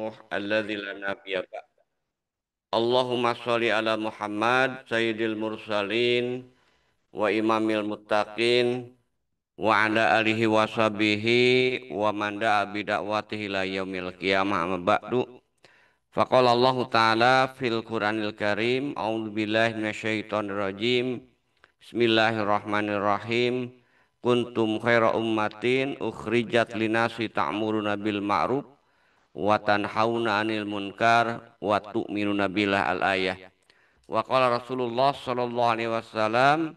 Nuh alladzi la nabiyya ba'd. Allahumma sholli ala Muhammad sayyidil mursalin wa imamil muttaqin wa ala alihi wa sahbihi wa man da'a bi da'watihi ila yaumil qiyamah amma ba'du. Faqala Allah Ta'ala fil Qur'anil Karim, a'udzu billahi minasyaitonir rajim. Bismillahirrahmanirrahim. Kuntum khaira ummatin ukhrijat linasi ta'muruna bil ma'ruf wa tanhauna 'anil munkar wa tu'minuna billah al-ayah. Wa qala Rasulullah sallallahu alaihi wasallam,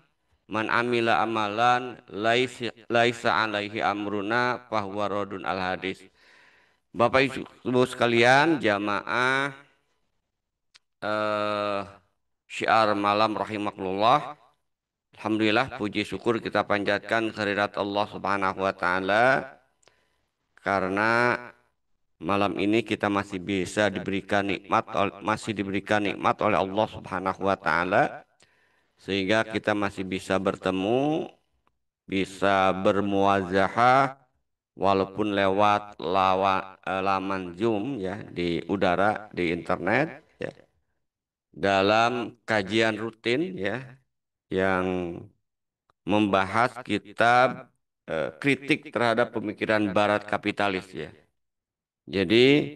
man amila amalan laisa alaihi amruna fahuwa radun al-hadis. Bapak Ibu sekalian, jamaah eh, syiar malam rahimakumullah. Alhamdulillah, puji syukur kita panjatkan kehadirat Allah Subhanahu wa taala karena malam ini kita masih bisa diberikan nikmat, masih diberikan nikmat oleh Allah Subhanahu wa taala sehingga kita masih bisa bertemu, bisa bermuazahah walaupun lewat laman Zoom ya di udara di internet ya dalam kajian rutin ya yang membahas kitab kritik terhadap pemikiran Barat kapitalis ya. Jadi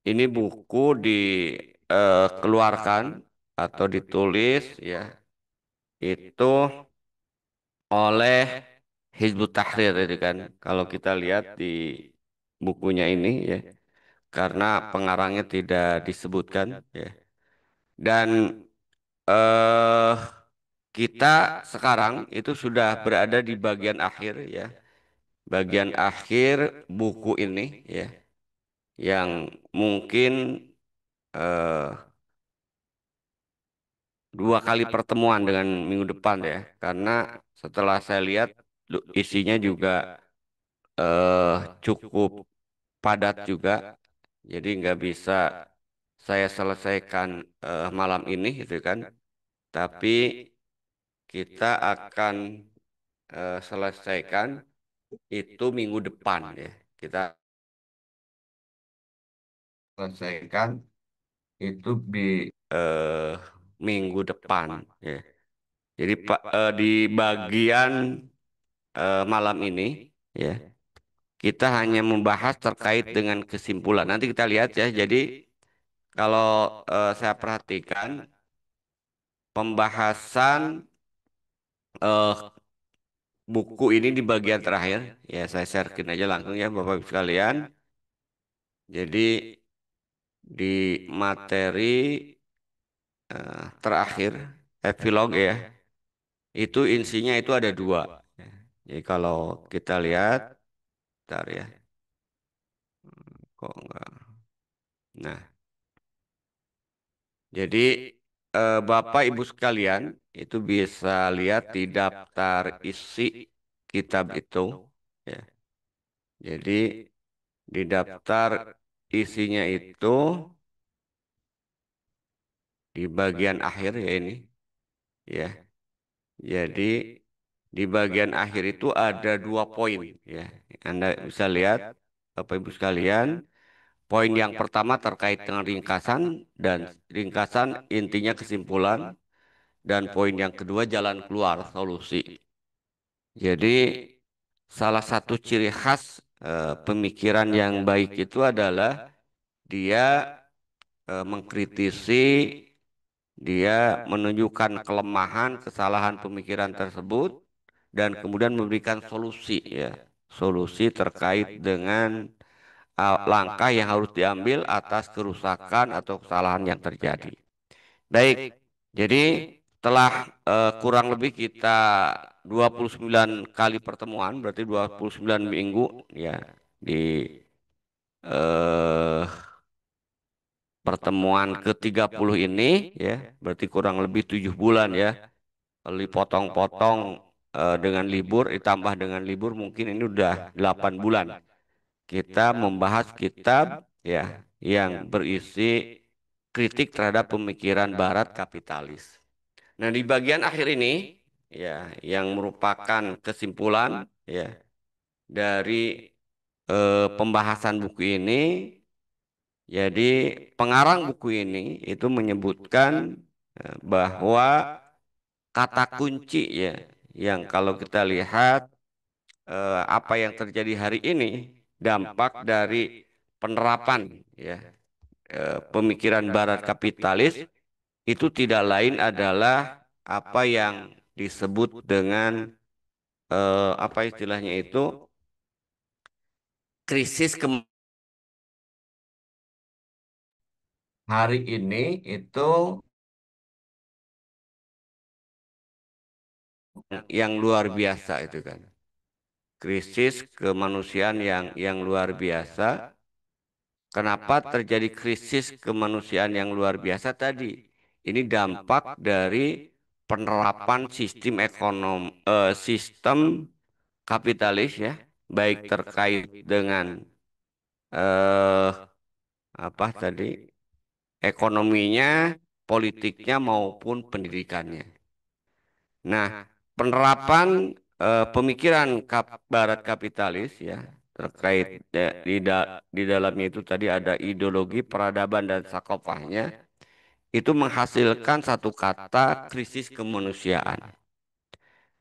ini buku dikeluarkan atau ditulis ya itu oleh Hizbut Tahrir itu kan. Kalau kita lihat di bukunya ini ya, karena pengarangnya tidak disebutkan ya. Dan eh kita sekarang itu sudah berada di bagian akhir ya. Bagian akhir buku ini ya, yang mungkin eh, dua kali pertemuan dengan minggu depan ya, karena setelah saya lihat isinya juga cukup padat juga, jadi nggak bisa saya selesaikan malam ini gitu kan, tapi kita akan selesaikan itu minggu depan ya, kita selesaikan itu di eh, minggu depan ya. Jadi di bagian malam ini ya kita hanya membahas terkait dengan kesimpulan. Nanti kita lihat ya. Jadi kalau saya perhatikan pembahasan eh, buku ini di bagian terakhir ya saya sharekin aja langsung ya Bapak Ibu sekalian. Jadi di materi terakhir epilog ya itu insinya itu ada dua. Ya. Jadi kalau kita lihat, bentar ya, kok enggak. Nah, jadi Bapak Ibu sekalian itu bisa lihat di daftar isi kitab itu. Ya. Jadi di daftar isinya itu di bagian akhir ya ini. Ya. Jadi di bagian akhir itu ada dua poin. Ya. Anda bisa lihat Bapak Ibu sekalian. Poin yang pertama terkait dengan ringkasan dan ringkasan intinya kesimpulan dan poin yang kedua jalan keluar solusi. Jadi salah satu ciri khas pemikiran yang baik itu adalah dia mengkritisi, dia menunjukkan kelemahan, kesalahan pemikiran tersebut dan kemudian memberikan solusi ya. Solusi terkait dengan langkah yang harus diambil atas kerusakan atau kesalahan yang terjadi. Baik, jadi setelah kurang lebih kita 29 kali pertemuan, berarti 29 minggu ya di eh, pertemuan ke-30 ini ya, berarti kurang lebih 7 bulan ya. Kalau dipotong-potong dengan libur, ditambah dengan libur mungkin ini udah 8 bulan. Kita membahas kitab ya yang berisi kritik terhadap pemikiran Barat kapitalis. Nah, di bagian akhir ini ya yang merupakan kesimpulan ya dari pembahasan buku ini Jadi pengarang buku ini itu menyebutkan bahwa kata kunci ya, yang kalau kita lihat apa yang terjadi hari ini, dampak dari penerapan ya pemikiran Barat kapitalis itu tidak lain adalah apa yang disebut dengan apa istilahnya itu krisis hari ini itu yang luar biasa itu kan. Krisis kemanusiaan yang luar biasa. Kenapa terjadi krisis kemanusiaan yang luar biasa tadi? Ini dampak dari penerapan sistem kapitalis ya, baik terkait dengan eh apa tadi ekonominya, politiknya maupun pendidikannya. Nah, penerapan pemikiran Barat kapitalis ya terkait di dalamnya itu tadi ada ideologi peradaban dan sakofahnya itu menghasilkan satu kata krisis kemanusiaan.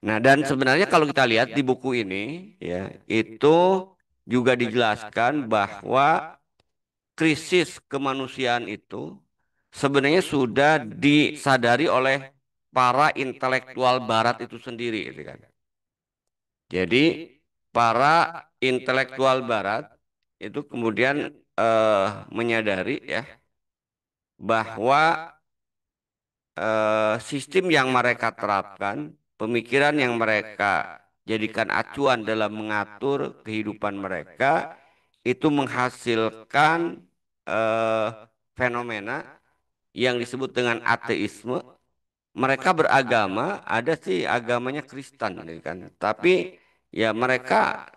Nah, dan sebenarnya kalau kita lihat di buku ini ya itu juga dijelaskan bahwa krisis kemanusiaan itu sebenarnya sudah disadari oleh para intelektual Barat itu sendiri, gitu kan. Jadi para intelektual Barat itu kemudian menyadari ya bahwa sistem yang mereka terapkan, pemikiran yang mereka jadikan acuan dalam mengatur kehidupan mereka itu menghasilkan eh, fenomena yang disebut dengan ateisme. Mereka beragama, ada sih agamanya Kristen, gitu kan. Tapi ya mereka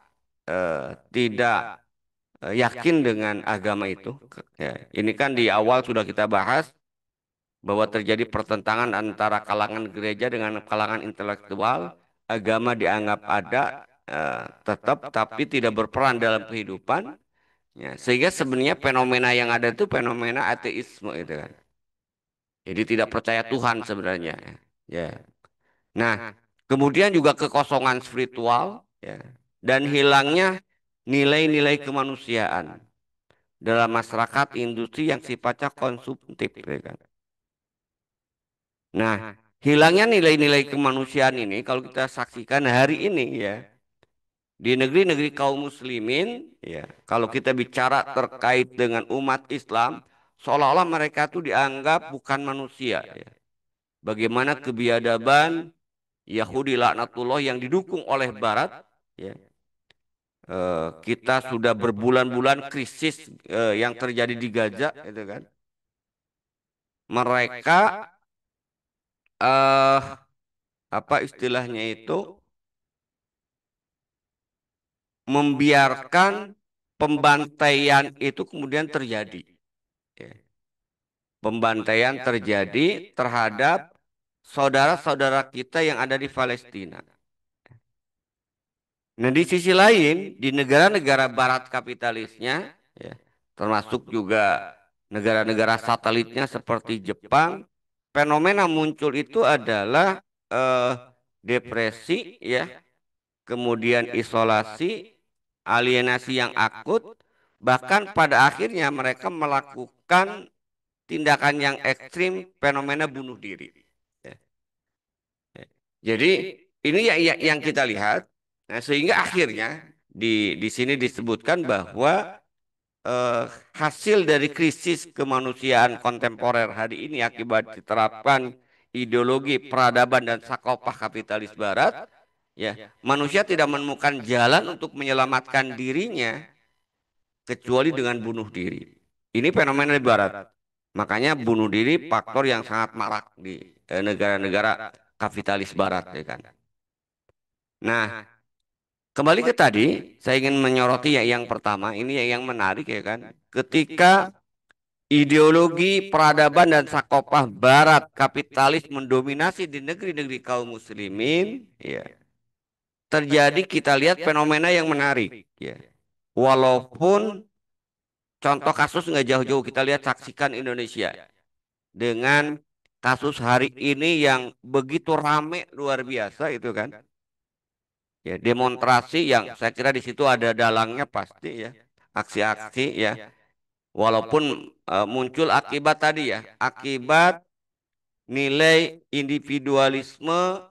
tidak yakin dengan agama itu. Ya, ini kan di awal sudah kita bahas bahwa terjadi pertentangan antara kalangan gereja dengan kalangan intelektual. Agama dianggap ada tetap, tapi tidak berperan dalam kehidupan. Ya, sehingga sebenarnya fenomena yang ada itu fenomena ateisme itu kan. Jadi tidak percaya Tuhan sebenarnya. Ya. Nah, kemudian juga kekosongan spiritual ya, dan hilangnya nilai-nilai kemanusiaan dalam masyarakat industri yang sifatnya konsumtif. Ya kan? Nah, hilangnya nilai-nilai kemanusiaan ini kalau kita saksikan hari ini ya di negeri-negeri kaum muslimin ya kalau kita bicara terkait dengan umat Islam seolah-olah mereka itu dianggap bukan manusia ya. Bagaimana kebiadaban Yahudi laknatullah yang didukung oleh Barat ya kita sudah berbulan-bulan krisis yang terjadi di Gaza itu kan mereka eh apa istilahnya itu membiarkan pembantaian itu kemudian terjadi ya. Pembantaian terjadi terhadap saudara-saudara kita yang ada di Palestina. Nah, di sisi lain, di negara-negara barat kapitalisnya, ya, termasuk juga negara-negara satelitnya seperti Jepang, fenomena muncul itu adalah eh, depresi, ya, kemudian isolasi, alienasi yang akut, bahkan pada akhirnya mereka melakukan tindakan yang ekstrim, fenomena bunuh diri. Ya. Jadi ini yang kita lihat. Nah, sehingga akhirnya di sini disebutkan bahwa eh, hasil dari krisis kemanusiaan kontemporer hari ini akibat diterapkan ideologi peradaban dan sakopah kapitalis Barat, ya manusia tidak menemukan jalan untuk menyelamatkan dirinya kecuali dengan bunuh diri. Ini fenomena di Barat. Makanya bunuh diri faktor yang sangat marak di negara-negara kapitalis Barat, ya kan. Nah, kembali ke tadi, saya ingin menyoroti ya yang pertama, ini yang menarik ya kan. Ketika ideologi peradaban dan sakopah Barat kapitalis mendominasi di negeri-negeri kaum muslimin, ya, terjadi kita lihat fenomena yang menarik, ya. Walaupun Contoh kasus nggak jauh-jauh kita lihat saksikan Indonesia dengan kasus hari ini yang begitu rame luar biasa itu kan. Ya, demonstrasi yang saya kira di situ ada dalangnya pasti ya. Aksi-aksi ya. Walaupun muncul akibat tadi ya, akibat nilai individualisme,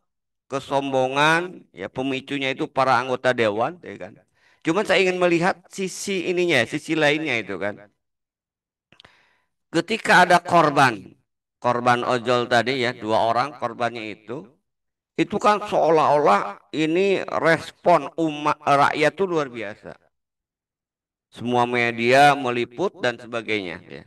kesombongan, ya pemicunya itu para anggota dewan, ya kan. Cuman saya ingin melihat sisi ininya, sisi lainnya itu kan. Ketika ada korban, korban ojol tadi ya, dua orang korbannya itu kan seolah-olah ini respon umat rakyat itu luar biasa. Semua media meliput dan sebagainya. Ya.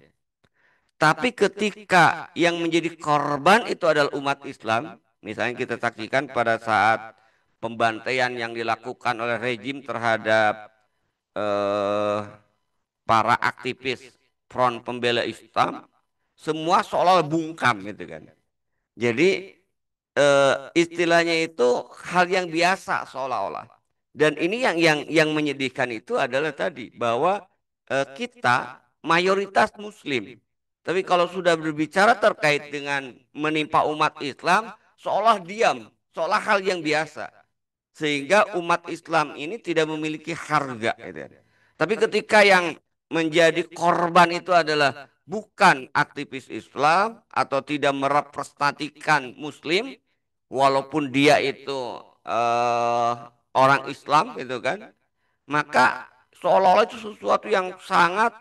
Tapi ketika yang menjadi korban itu adalah umat Islam, misalnya kita saksikan pada saat pembantaian yang dilakukan oleh rejim terhadap eh, para aktivis Front Pembela Islam, semua seolah bungkam gitu kan. Jadi istilahnya itu hal yang biasa seolah-olah. Dan ini yang menyedihkan itu adalah tadi bahwa kita mayoritas Muslim. Tapi kalau sudah berbicara terkait dengan menimpa umat Islam, seolah diam, seolah hal yang biasa. Sehingga umat Islam ini tidak memiliki harga. Gitu ya. Tapi ketika yang menjadi korban itu adalah bukan aktivis Islam atau tidak merepresentasikan Muslim, walaupun dia itu eh, orang Islam gitu kan, maka seolah-olah itu sesuatu yang sangat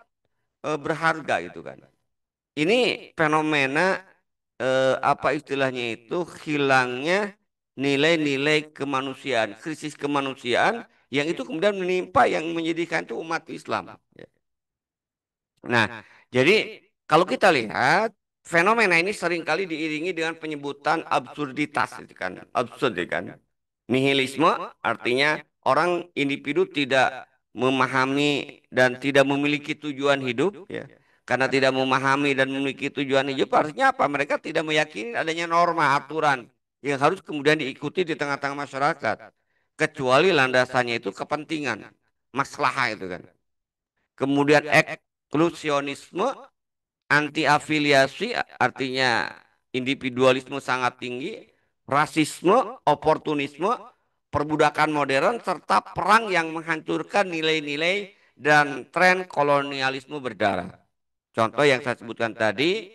berharga itu kan. Ini fenomena apa istilahnya itu hilangnya nilai-nilai kemanusiaan, krisis kemanusiaan yang itu kemudian menimpa yang menyedihkan itu umat Islam. Ya. Nah, jadi kalau kita lihat fenomena ini seringkali diiringi dengan penyebutan absurditas, itu kan, absurd, itu kan. Nihilisme artinya orang individu tidak memahami dan tidak memiliki tujuan hidup, ya. Karena tidak memahami dan memiliki tujuan hidup, artinya apa? Mereka tidak meyakini adanya norma aturan yang harus kemudian diikuti di tengah-tengah masyarakat, kecuali landasannya itu kepentingan, maslahah itu kan. Kemudian eksklusionisme, anti afiliasi artinya individualisme sangat tinggi, rasisme, oportunisme, perbudakan modern serta perang yang menghancurkan nilai-nilai dan tren kolonialisme berdarah. Contoh yang saya sebutkan tadi,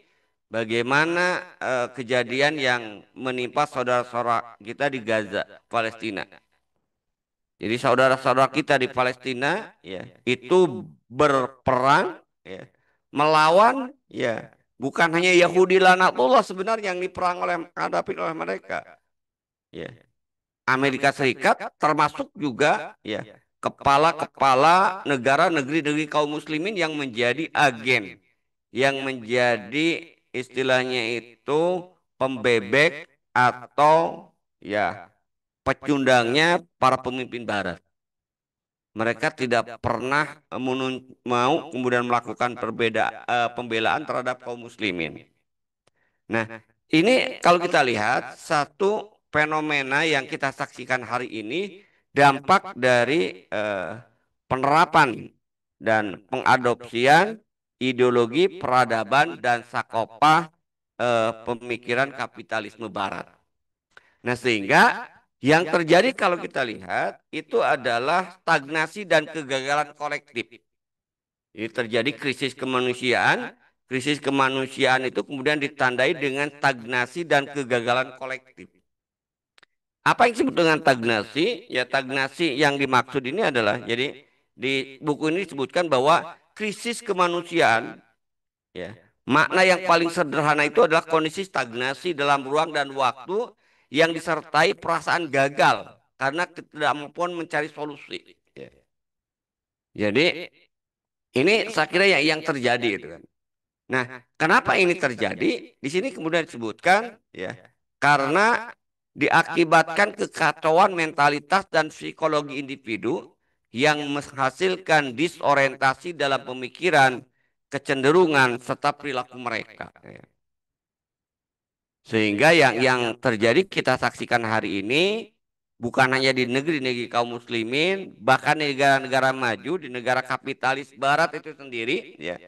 bagaimana kejadian yang menimpa saudara-saudara kita di Gaza, Palestina. Jadi saudara-saudara kita di Palestina ya itu berperang ya melawan ya bukan hanya Yahudi laknatullah sebenarnya yang diperang oleh hadapi oleh mereka ya Amerika Serikat termasuk juga ya kepala-kepala negara negeri-negeri kaum muslimin yang menjadi agen yang menjadi istilahnya itu pembebek atau ya pecundangnya para pemimpin barat. Mereka tidak pernah mau kemudian melakukan pembelaan terhadap kaum muslimin. Nah, ini kalau kita lihat satu fenomena yang kita saksikan hari ini dampak dari penerapan dan pengadopsian ideologi peradaban dan sakopah pemikiran kapitalisme barat. Nah, sehingga yang terjadi kalau kita lihat itu adalah stagnasi dan kegagalan kolektif. Ini terjadi krisis kemanusiaan itu kemudian ditandai dengan stagnasi dan kegagalan kolektif. Apa yang disebut dengan stagnasi? Ya, stagnasi yang dimaksud ini adalah, jadi di buku ini disebutkan bahwa krisis kemanusiaan, ya, makna yang paling sederhana itu adalah kondisi stagnasi dalam ruang dan waktu yang disertai perasaan gagal karena ketidakmampuan mencari solusi. Ya. Jadi ini saya kira yang terjadi itu kan. Nah, kenapa ini terjadi? Di sini kemudian disebutkan ya, karena diakibatkan kekacauan mentalitas dan psikologi individu yang menghasilkan disorientasi dalam pemikiran, kecenderungan serta perilaku mereka. Ya. Sehingga yang terjadi kita saksikan hari ini Bukan hanya di negeri-negeri kaum muslimin, bahkan di negara-negara maju, di negara kapitalis barat itu sendiri, ya,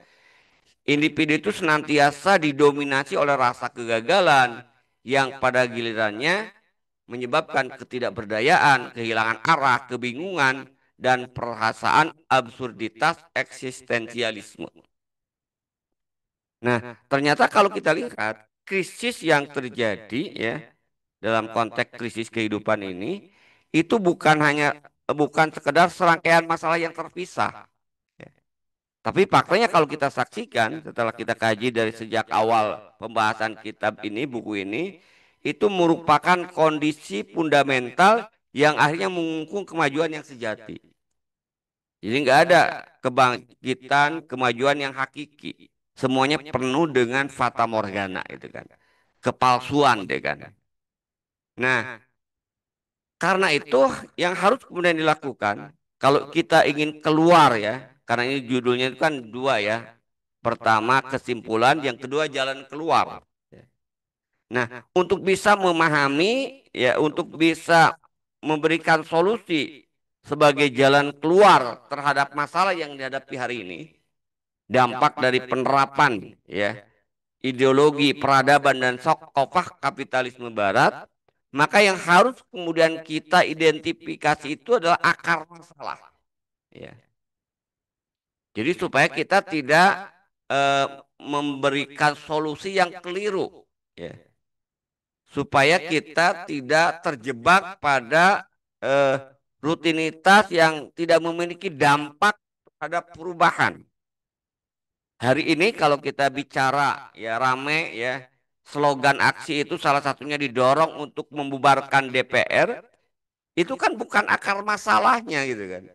individu itu senantiasa didominasi oleh rasa kegagalan yang pada gilirannya menyebabkan ketidakberdayaan, kehilangan arah, kebingungan, dan perasaan absurditas eksistensialisme. Nah, ternyata kalau kita lihat krisis yang terjadi ya dalam konteks krisis kehidupan ini itu bukan sekedar serangkaian masalah yang terpisah. Ya. Tapi faktanya kalau kita saksikan setelah kita kaji dari sejak awal pembahasan kitab ini, buku ini, itu merupakan kondisi fundamental yang akhirnya mengungkung kemajuan yang sejati. Jadi nggak ada kebangkitan, kemajuan yang hakiki. Semuanya penuh dengan fata morgana itu kan. Kepalsuan deh kan. Nah, karena itu yang harus kemudian dilakukan kalau kita ingin keluar ya, karena ini judulnya itu kan dua ya. Pertama kesimpulan, yang kedua jalan keluar. Nah, untuk bisa memahami ya, untuk bisa memberikan solusi sebagai jalan keluar terhadap masalah yang dihadapi hari ini, dampak dari penerapan ya ideologi peradaban dan sokopah kapitalisme barat, maka yang harus kemudian kita identifikasi itu adalah akar masalah. Ya. Jadi supaya kita tidak eh, memberikan solusi yang keliru, ya. Supaya kita tidak terjebak pada eh, rutinitas yang tidak memiliki dampak terhadap perubahan. Hari ini kalau kita bicara ya rame ya, slogan aksi itu salah satunya didorong untuk membubarkan DPR, itu kan bukan akar masalahnya gitu kan.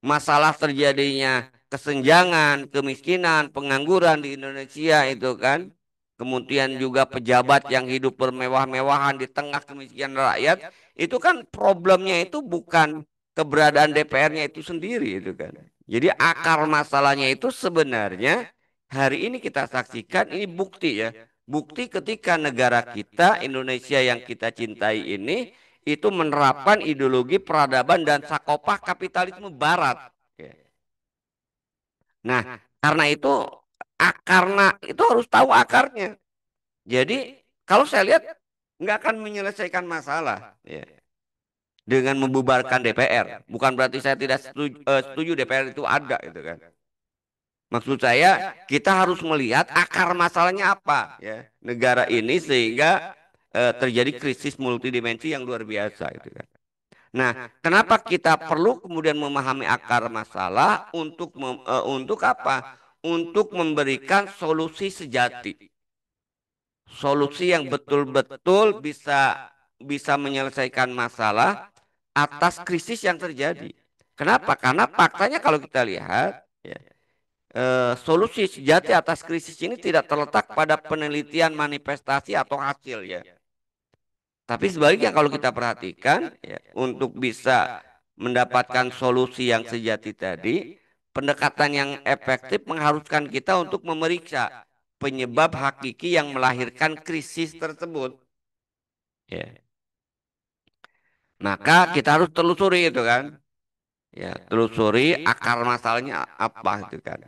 Masalah terjadinya kesenjangan, kemiskinan, pengangguran di Indonesia itu kan. Kemudian juga pejabat yang hidup bermewah-mewahan di tengah kemiskinan rakyat, itu kan problemnya itu bukan keberadaan DPR-nya itu sendiri itu kan. Jadi akar masalahnya itu sebenarnya hari ini kita saksikan ini bukti ya. Bukti ketika negara kita Indonesia yang kita cintai ini itu menerapkan ideologi peradaban dan sakopah kapitalisme barat. Ya. Nah, karena itu karena itu harus tahu akarnya. Jadi kalau saya lihat nggak akan menyelesaikan masalah ya, dengan membubarkan DPR. Bukan berarti saya tidak setuju DPR itu ada gitu kan. Maksud saya kita harus melihat akar masalahnya apa ya negara ini sehingga terjadi krisis multidimensi yang luar biasa gitu kan. Nah, kenapa kita perlu kemudian memahami akar masalah untuk apa? Untuk memberikan solusi sejati, solusi yang betul-betul bisa menyelesaikan masalah atas krisis yang terjadi. Kenapa? Karena faktanya kalau kita lihat, ya, solusi sejati atas krisis ini tidak terletak pada penelitian manifestasi atau hasil ya. Tapi sebaliknya kalau kita perhatikan ya, untuk bisa mendapatkan solusi yang sejati tadi, pendekatan yang efektif mengharuskan kita untuk memeriksa penyebab hakiki yang melahirkan krisis tersebut. Ya. Maka kita harus telusuri itu kan. Ya, telusuri akar masalahnya apa itu kan.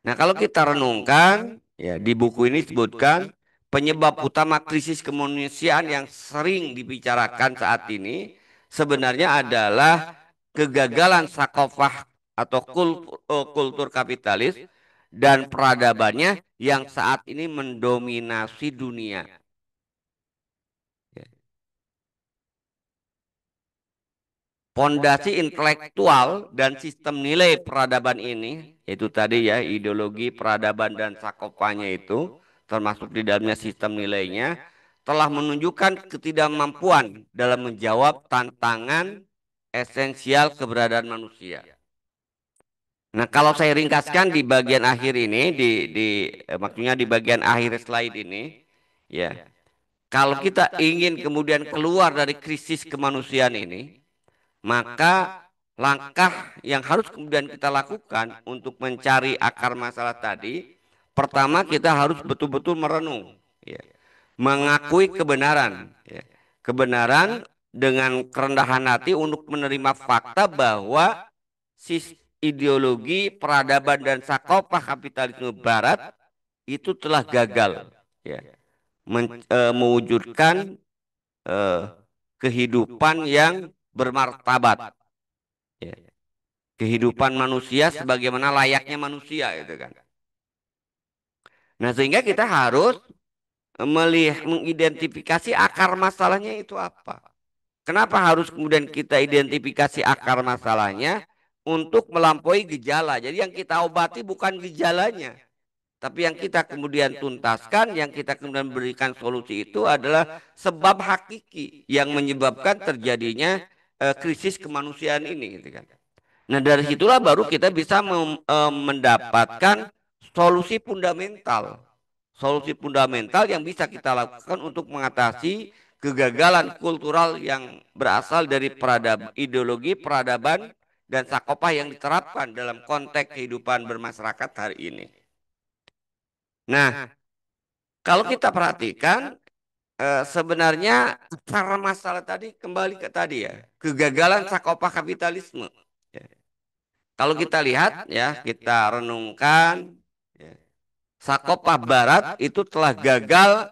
Nah, kalau kita renungkan, ya di buku ini disebutkan penyebab utama krisis kemanusiaan yang sering dibicarakan saat ini sebenarnya adalah kegagalan sakofah atau kultur kapitalis dan peradabannya yang saat ini mendominasi dunia. Ya. Pondasi intelektual dan sistem nilai peradaban ini, itu tadi ya ideologi peradaban dan sakopanya itu, termasuk di dalamnya sistem nilainya, telah menunjukkan ketidakmampuan dalam menjawab tantangan esensial keberadaan manusia. Nah, kalau saya ringkaskan di bagian akhir ini, maksudnya di bagian akhir slide ini, ya, kalau kita ingin kemudian keluar dari krisis kemanusiaan ini, maka langkah yang harus kemudian kita lakukan untuk mencari akar masalah tadi, pertama kita harus betul-betul merenung, ya, mengakui kebenaran, ya. Kebenaran dengan kerendahan hati untuk menerima fakta bahwa ideologi peradaban dan sakopah kapitalisme Barat itu telah gagal, ya, mewujudkan eh, kehidupan yang bermartabat, ya. Kehidupan manusia sebagaimana layaknya manusia itu kan. Nah, sehingga kita harus melihat mengidentifikasi akar masalahnya itu apa. Kenapa harus kemudian kita identifikasi akar masalahnya untuk melampaui gejala. Jadi yang kita obati bukan gejalanya, tapi yang kita kemudian tuntaskan, yang kita kemudian berikan solusi itu adalah sebab hakiki yang menyebabkan terjadinya krisis kemanusiaan ini, gitu kan. Nah, dari situlah baru kita bisa mendapatkan solusi fundamental. Solusi fundamental yang bisa kita lakukan untuk mengatasi kegagalan kultural yang berasal dari ideologi peradaban dan sakopah yang diterapkan dalam konteks kehidupan bermasyarakat hari ini. Nah, kalau kita perhatikan sebenarnya akar masalah tadi kembali ke tadi ya, kegagalan sakopah kapitalisme. Ya. Kalau kita lihat ya, kita renungkan, ya, sakopah Barat itu telah gagal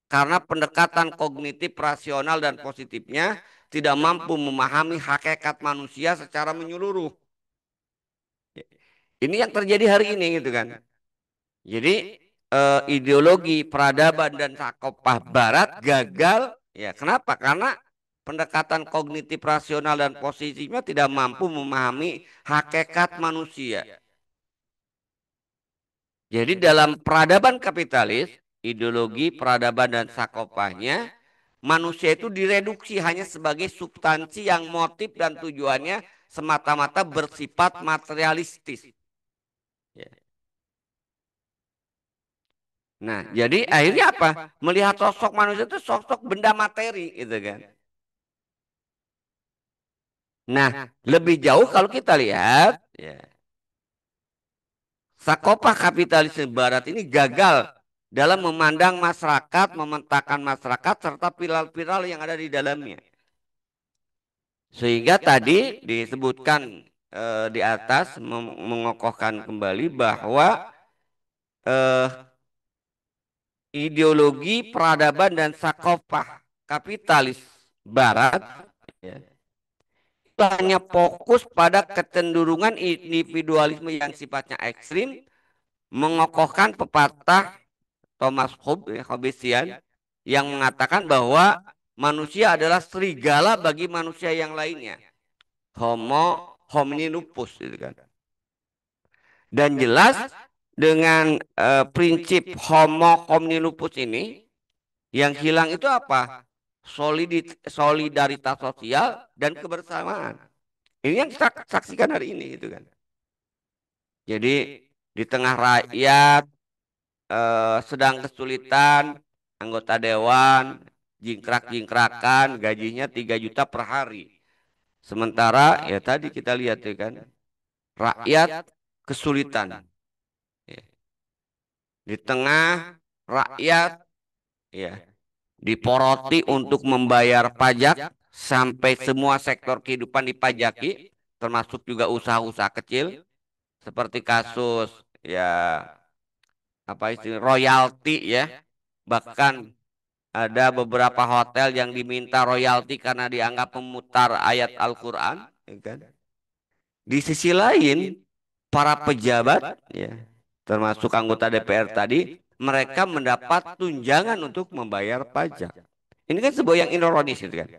karena pendekatan kognitif rasional dan positifnya tidak mampu memahami hakikat manusia secara menyeluruh. Ini yang terjadi hari ini gitu kan. Jadi ideologi peradaban dan sakopah Barat gagal. Ya, kenapa? Karena pendekatan kognitif rasional dan positifnya tidak mampu memahami hakikat manusia. Jadi dalam peradaban kapitalis, ideologi peradaban dan sakopahnya, manusia itu direduksi hanya sebagai substansi yang motif dan tujuannya semata-mata bersifat materialistis. Ya. Nah, jadi akhirnya apa? Melihat sosok manusia itu sosok benda materi, gitu kan. Nah, lebih jauh kalau kita lihat, ya, sakopah kapitalisme Barat ini gagal dalam memandang masyarakat, memetakan masyarakat, serta pilar-pilar yang ada di dalamnya. Sehingga tadi disebutkan di atas mengokohkan kembali bahwa eh, ideologi peradaban dan sakopah kapitalis Barat, ya, itu hanya fokus pada kecenderungan individualisme yang sifatnya ekstrim, mengokohkan pepatah Thomas Hobbesian yang mengatakan bahwa manusia adalah serigala bagi manusia yang lainnya. Homo homini lupus, gitu kan. Dan jelas dengan prinsip homo homini lupus ini yang hilang itu apa? Solidaritas sosial dan kebersamaan. Ini yang kita saksikan hari ini, gitu kan. Jadi di tengah rakyat sedang kesulitan, anggota dewan jingkrak-jingkrakan, gajinya 3 juta per hari. Sementara ya tadi kita lihat ya kan, rakyat kesulitan. Ya. Di tengah rakyat ya diporoti untuk membayar pajak sampai semua sektor kehidupan dipajaki, termasuk juga usaha-usaha kecil seperti kasus ya apa istilah royalti ya. Bahkan ada beberapa hotel yang diminta royalti karena dianggap memutar ayat Al-Quran, ya kan? Di sisi lain, para pejabat, ya, termasuk anggota DPR tadi, mereka mendapat tunjangan untuk membayar pajak. Ini kan sebuah yang ironis, gitu kan?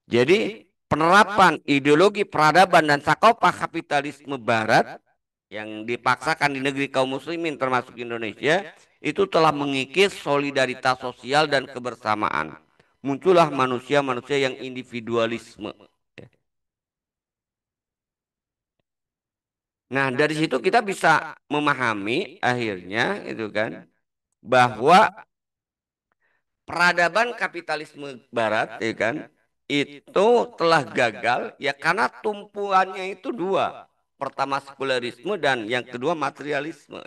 Jadi penerapan ideologi peradaban dan sakopah kapitalisme Barat yang dipaksakan di negeri kaum muslimin termasuk Indonesia itu telah mengikis solidaritas sosial dan kebersamaan. Muncullah manusia-manusia yang individualisme. Nah, dari situ kita bisa memahami akhirnya itu kan bahwa peradaban kapitalisme Barat ya kan itu telah gagal ya karena tumpuannya itu dua. Pertama sekularisme dan yang kedua materialisme.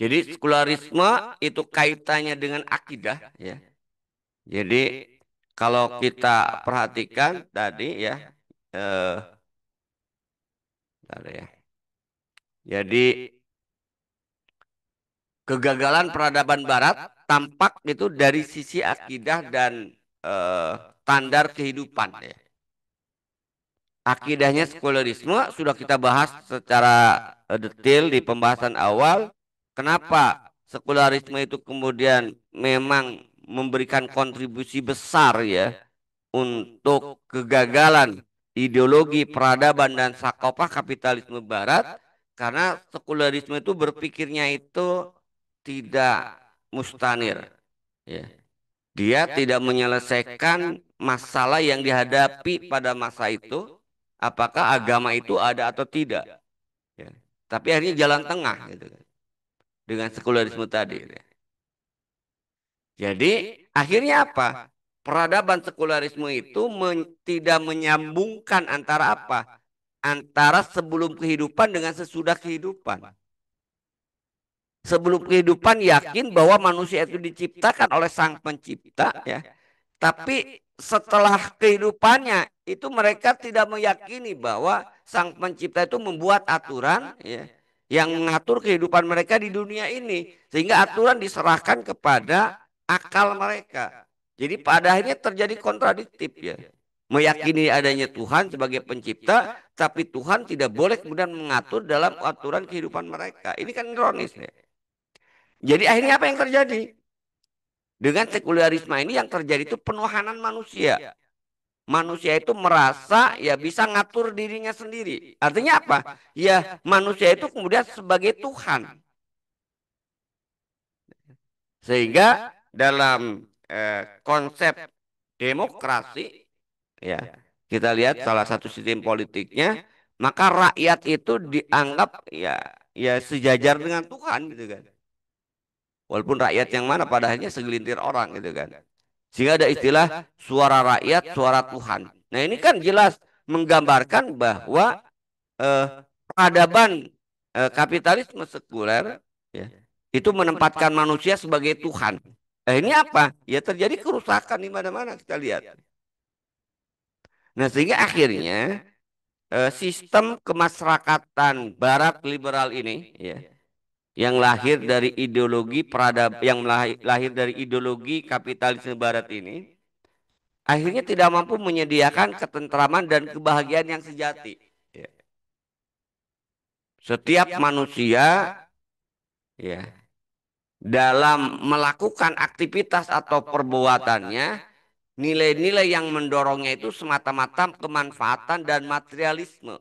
Jadi sekularisme itu kaitannya dengan akidah ya. Jadi kalau kita perhatikan tadi ya, eh, bentar ya. Jadi kegagalan peradaban Barat tampak itu dari sisi akidah dan eh, standar kehidupan ya. Akidahnya sekularisme sudah kita bahas secara detail di pembahasan awal. Kenapa sekularisme itu kemudian memang memberikan kontribusi besar ya untuk kegagalan ideologi peradaban dan sakopah kapitalisme Barat, karena sekularisme itu berpikirnya itu tidak mustanir ya. Dia tidak menyelesaikan masalah yang dihadapi pada masa itu, apakah agama itu ada atau tidak ya. Tapi akhirnya jalan tengah gitu kan, dengan sekularisme tadi ya. Jadi akhirnya apa? Peradaban sekularisme itu tidak menyambungkan antara apa? Antara sebelum kehidupan dengan sesudah kehidupan. Sebelum kehidupan yakin bahwa manusia itu diciptakan oleh Sang Pencipta ya. Tapi setelah kehidupannya itu mereka tidak meyakini bahwa Sang Pencipta itu membuat aturan ya, yang mengatur kehidupan mereka di dunia ini, sehingga aturan diserahkan kepada akal mereka. Jadi pada akhirnya terjadi kontradiktif ya. Meyakini adanya Tuhan sebagai pencipta, tapi Tuhan tidak boleh kemudian mengatur dalam aturan kehidupan mereka. Ini kan ironis ya. Jadi akhirnya apa yang terjadi? Dengan sekularisme ini yang terjadi itu penuhanan manusia. Manusia itu merasa ya bisa ngatur dirinya sendiri. Artinya apa? Ya manusia itu kemudian sebagai Tuhan. Sehingga dalam konsep demokrasi ya kita lihat salah satu sistem politiknya, maka rakyat itu dianggap ya ya sejajar dengan Tuhan gitu kan. Walaupun rakyat yang mana pada akhirnya segelintir orang gitu kan. Sehingga ada istilah suara rakyat, suara Tuhan. Nah ini kan jelas menggambarkan bahwa eh, peradaban kapitalisme sekuler ya, itu menempatkan manusia sebagai Tuhan. Ini apa? Ya terjadi kerusakan di mana-mana kita lihat. Nah sehingga akhirnya sistem kemasyarakatan Barat liberal ini ya, yang lahir dari ideologi lahir dari ideologi kapitalisme Barat ini akhirnya tidak mampu menyediakan ketentraman dan kebahagiaan yang sejati. Ya. Setiap manusia ya dalam melakukan aktivitas atau perbuatannya, nilai-nilai yang mendorongnya itu semata-mata kemanfaatan dan materialisme.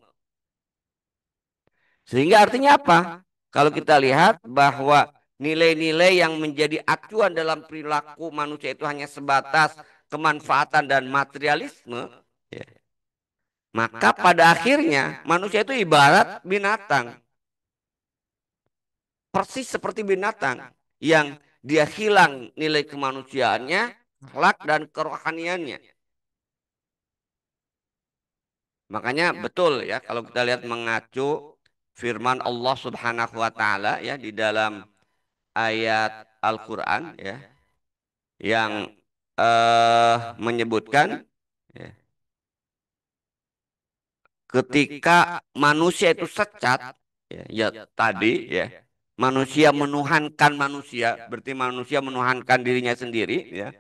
Sehingga artinya apa? Kalau kita lihat bahwa nilai-nilai yang menjadi acuan dalam perilaku manusia itu hanya sebatas kemanfaatan dan materialisme, ya, maka pada akhirnya manusia itu ibarat binatang. Persis seperti binatang yang dia hilang nilai kemanusiaannya, akhlak dan kerohaniannya. Makanya betul ya kalau kita lihat mengacu firman Allah Subhanahu wa taala ya di dalam ayat Al-Qur'an ya yang menyebutkan ya, ketika manusia itu sesat ya, ya tadi ya manusia menuhankan manusia berarti manusia menuhankan dirinya sendiri ya.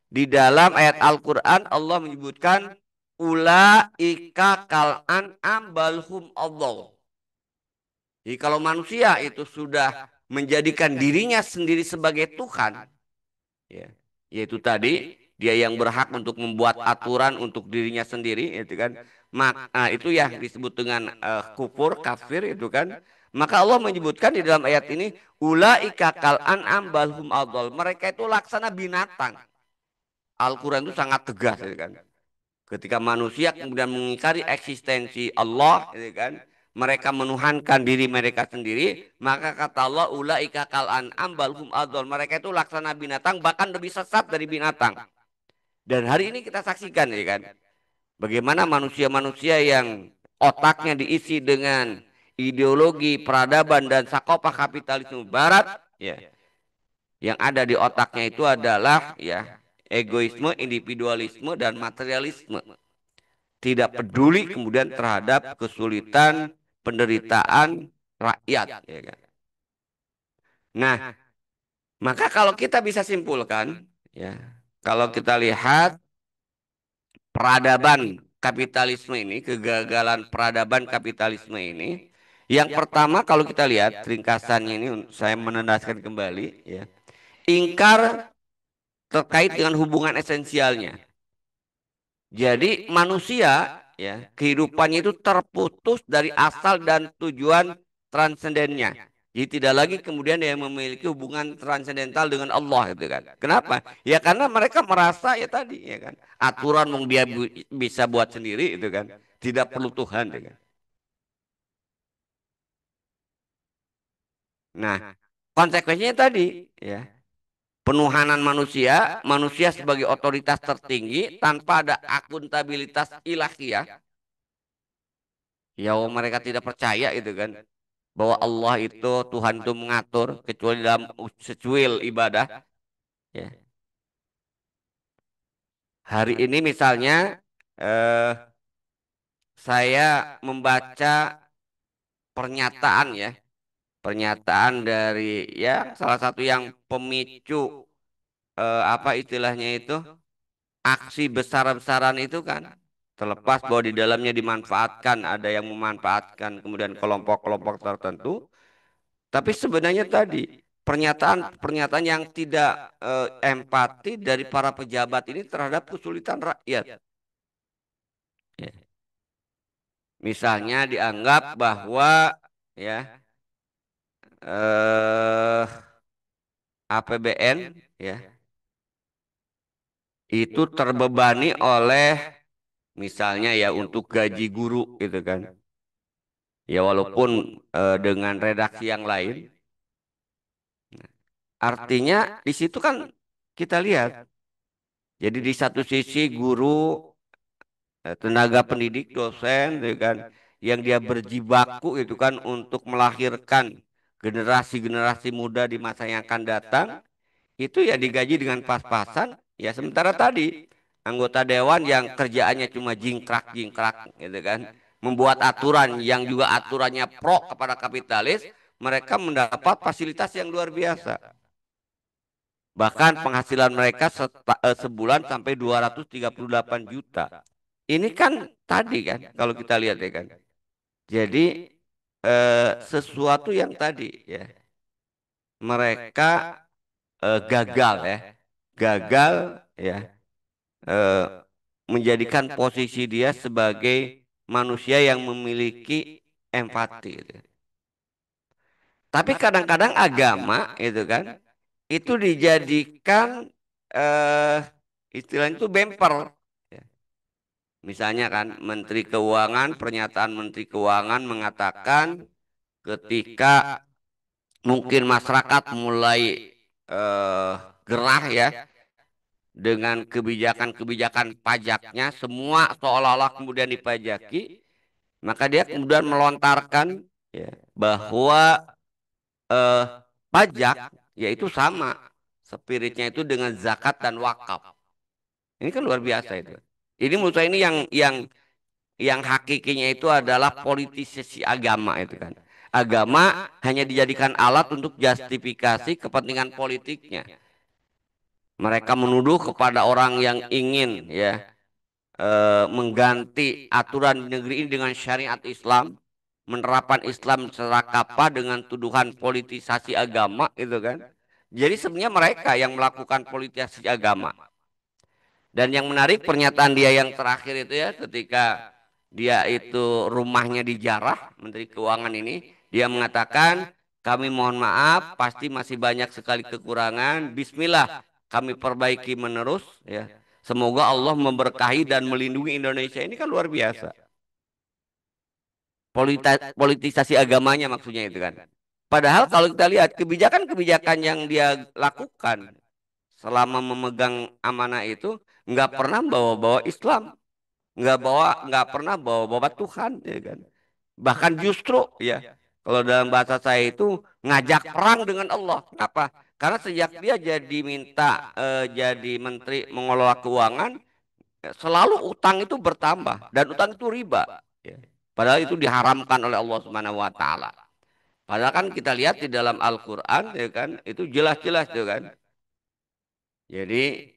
Di dalam ayat Al-Qur'an Allah menyebutkan ulaika kal an'am balhum Allah. Jadi kalau manusia itu sudah menjadikan dirinya sendiri sebagai Tuhan ya, yaitu tadi dia yang berhak untuk membuat aturan untuk dirinya sendiri itu kan, maka itu yang disebut dengan kufur kafir itu kan. Maka Allah menyebutkan di dalam ayat ini ulaika kal an'am balhum adol, mereka itu laksana binatang. Al-Quran itu sangat tegas itu kan, ketika manusia kemudian mengingkari eksistensi Allah itu kan, mereka menuhankan diri mereka sendiri, maka kata Allah ulaika kal an'am balhum adol, mereka itu laksana binatang bahkan lebih sesat dari binatang. Dan hari ini kita saksikan ya kan, bagaimana manusia-manusia yang otaknya diisi dengan ideologi peradaban dan sakopah kapitalisme Barat ya, yang ada di otaknya itu adalah ya egoisme, individualisme, dan materialisme. Tidak peduli kemudian terhadap kesulitan, penderitaan rakyat. Ya kan? Nah, maka kalau kita bisa simpulkan, ya, kalau kita lihat peradaban kapitalisme ini, kegagalan peradaban kapitalisme ini, yang pertama kalau kita lihat ringkasannya ini, saya menandaskan kembali, ya, ingkar terkait dengan hubungan esensialnya. Jadi manusia, ya, kehidupannya itu terputus dari asal dan tujuan transendennya. Jadi tidak lagi kemudian dia memiliki hubungan transendental dengan Allah itu kan. Kenapa? Ya karena mereka merasa ya tadi ya kan. Aturan mau dia bisa buat sendiri itu kan. Tidak perlu Tuhan ya kan. Nah, konsekuensinya tadi ya. Penuhanan manusia, manusia sebagai otoritas tertinggi tanpa ada akuntabilitas ilahiyah. Ya mereka tidak percaya itu kan. Bahwa Allah itu Tuhan itu mengatur kecuali dalam secuil ibadah. Ya. Hari ini misalnya eh, saya membaca pernyataan ya, pernyataan dari ya salah satu yang pemicu apa istilahnya itu aksi besar-besaran itu kan. Terlepas bahwa di dalamnya dimanfaatkan, ada yang memanfaatkan kemudian kelompok-kelompok tertentu. Tapi sebenarnya tadi pernyataan-pernyataan yang tidak empati dari para pejabat ini terhadap kesulitan rakyat. Ya. Misalnya dianggap bahwa ya APBN ya itu terbebani oleh misalnya ya untuk gaji guru gitu kan. Ya walaupun dengan redaksi yang lain, artinya di situ kan kita lihat. Jadi di satu sisi guru tenaga pendidik, dosen, gitu kan, yang dia berjibaku itu kan untuk melahirkan generasi-generasi muda di masa yang akan datang, itu ya digaji dengan pas-pasan. Ya sementara tadi anggota dewan yang kerjaannya cuma jingkrak-jingkrak, gitu kan, membuat aturan yang juga aturannya pro kepada kapitalis, mereka mendapat fasilitas yang luar biasa. Bahkan penghasilan mereka sebulan sampai 238 juta. Ini kan tadi kan kalau kita lihat ya kan. Jadi sesuatu yang tadi ya mereka gagal ya. Gagal ya eh, menjadikan posisi dia sebagai manusia yang memiliki empati gitu. Tapi kadang-kadang agama itu kan itu dijadikan eh istilahnya itu bemper. Ya. Misalnya kan Menteri Keuangan, pernyataan Menteri Keuangan mengatakan ketika mungkin masyarakat mulai eh, gerah ya dengan kebijakan-kebijakan pajaknya, semua seolah-olah kemudian dipajaki, maka dia kemudian melontarkan ya, bahwa eh, pajak yaitu sama spiritnya itu dengan zakat dan wakaf. Ini kan luar biasa itu. Ini menurut saya ini yang hakikinya itu adalah politisasi agama itu kan. Agama hanya dijadikan alat untuk justifikasi kepentingan politiknya. Mereka menuduh kepada orang yang ingin ya mengganti aturan di negeri ini dengan syariat Islam, menerapkan Islam secara kapal dengan tuduhan politisasi agama itu kan. Jadi sebenarnya mereka yang melakukan politisasi agama. Dan yang menarik pernyataan dia yang terakhir itu ya ketika dia itu rumahnya dijarah Menteri Keuangan ini dia mengatakan kami mohon maaf pasti masih banyak sekali kekurangan Bismillah kami perbaiki menerus ya semoga Allah memberkahi dan melindungi Indonesia ini kan luar biasa politisasi agamanya maksudnya itu kan padahal kalau kita lihat kebijakan-kebijakan yang dia lakukan selama memegang amanah itu nggak pernah bawa-bawa Islam, nggak pernah bawa-bawa Tuhan, ya kan? Bahkan justru ya, kalau dalam bahasa saya itu ngajak perang dengan Allah. Kenapa? Karena sejak dia jadi minta jadi menteri mengelola keuangan, selalu utang itu bertambah dan utang itu riba. Ya. Padahal itu diharamkan oleh Allah Subhanahu wa taala. Padahal kan kita lihat di dalam Al-Qur'an ya kan, itu jelas-jelas tuh kan. Jadi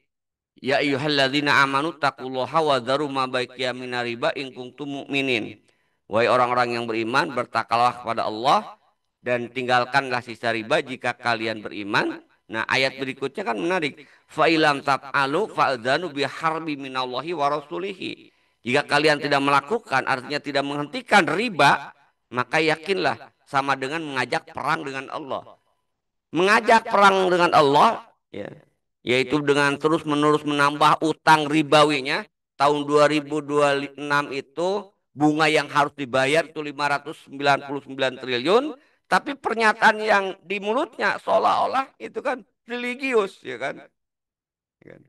ya ayyuhalladzina amanu taqullaha wa dzaru ma baqiya minar riba in kuntum mu'minin. Wahai orang-orang yang beriman, bertakwalah kepada Allah dan tinggalkanlah sisa riba jika kalian beriman. Nah, ayat berikutnya kan menarik. Fa ilam taf'alu fa'dzanu biharbi minallahi wa rasulihi. Jika kalian tidak melakukan, artinya tidak menghentikan riba, maka yakinlah sama dengan mengajak perang dengan Allah. Mengajak perang dengan Allah, ya, yaitu dengan terus-menerus menambah utang ribawinya. Tahun 2026 itu bunga yang harus dibayar itu 599 triliun, tapi pernyataan yang di mulutnya seolah-olah itu kan religius, ya kan? Ya kan?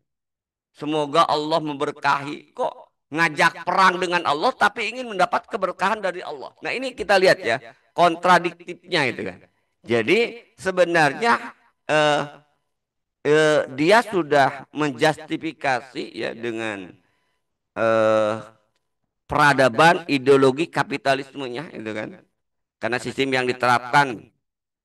Semoga Allah memberkahi. Kok ngajak perang dengan Allah tapi ingin mendapat keberkahan dari Allah. Nah, ini kita lihat ya kontradiktifnya itu kan. Jadi sebenarnya eh, dia sudah menjustifikasi ya dengan eh, peradaban ideologi kapitalismenya itu kan. Karena sistem yang diterapkan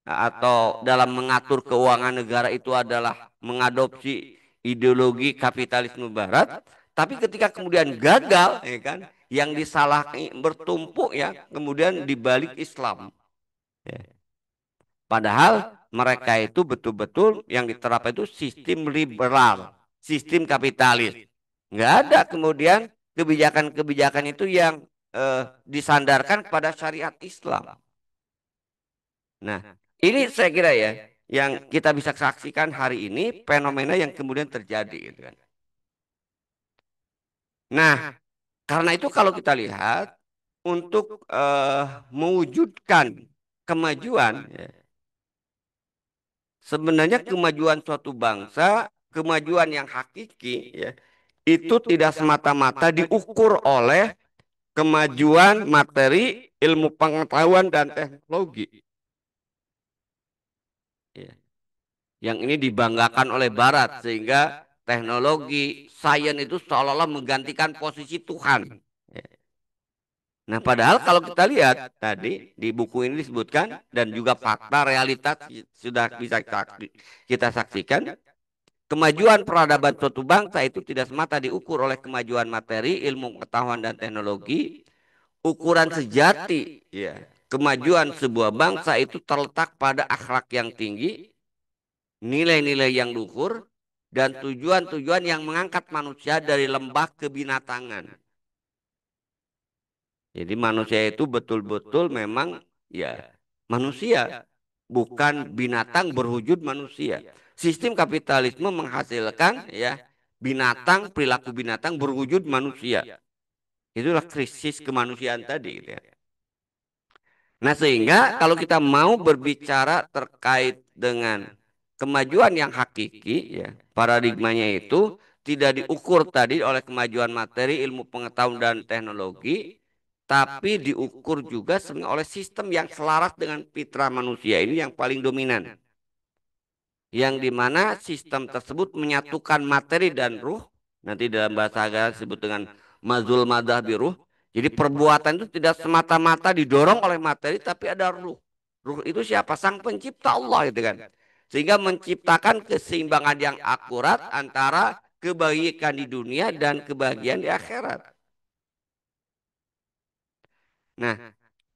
atau dalam mengatur keuangan negara itu adalah mengadopsi ideologi kapitalisme barat, tapi ketika kemudian gagal ya kan, yang disalahi bertumpuk ya kemudian dibalik Islam. Ya. Padahal mereka itu betul-betul yang diterapkan itu sistem liberal, sistem kapitalis. Nggak ada kemudian kebijakan-kebijakan itu yang disandarkan kepada syariat Islam. Nah, ini saya kira ya yang kita bisa saksikan hari ini fenomena yang kemudian terjadi gitu kan. Nah, karena itu kalau kita lihat untuk mewujudkan kemajuan ya, sebenarnya kemajuan suatu bangsa, kemajuan yang hakiki ya, itu tidak semata-mata diukur oleh kemajuan materi, ilmu pengetahuan dan teknologi. Ya. Yang ini dibanggakan oleh Barat sehingga teknologi, sains itu seolah-olah menggantikan posisi Tuhan. Ya. Nah, padahal kalau kita lihat tadi di buku ini disebutkan dan juga fakta realitas sudah bisa kita saksikan. Kemajuan peradaban suatu bangsa itu tidak semata diukur oleh kemajuan materi, ilmu pengetahuan dan teknologi. Ukuran sejati, ya, kemajuan sebuah bangsa itu terletak pada akhlak yang tinggi, nilai-nilai yang luhur, dan tujuan-tujuan yang mengangkat manusia dari lembah kebinatangan. Jadi manusia itu betul-betul memang ya manusia, bukan binatang berwujud manusia. Sistem kapitalisme menghasilkan ya binatang, perilaku binatang berwujud manusia. Itulah krisis kemanusiaan tadi gitu ya. Nah, sehingga kalau kita mau berbicara terkait dengan kemajuan yang hakiki ya, paradigmanya itu tidak diukur tadi oleh kemajuan materi, ilmu pengetahuan dan teknologi, tapi diukur juga sebenarnya oleh sistem yang selaras dengan fitrah manusia ini yang paling dominan. Yang dimana sistem tersebut menyatukan materi dan ruh, nanti dalam bahasa agama disebut dengan mazul madah biruh. Jadi perbuatan itu tidak semata-mata didorong oleh materi, tapi ada ruh. Ruh itu siapa? Sang pencipta Allah gitu kan. Sehingga menciptakan keseimbangan yang akurat antara kebaikan di dunia dan kebahagiaan di akhirat. Nah,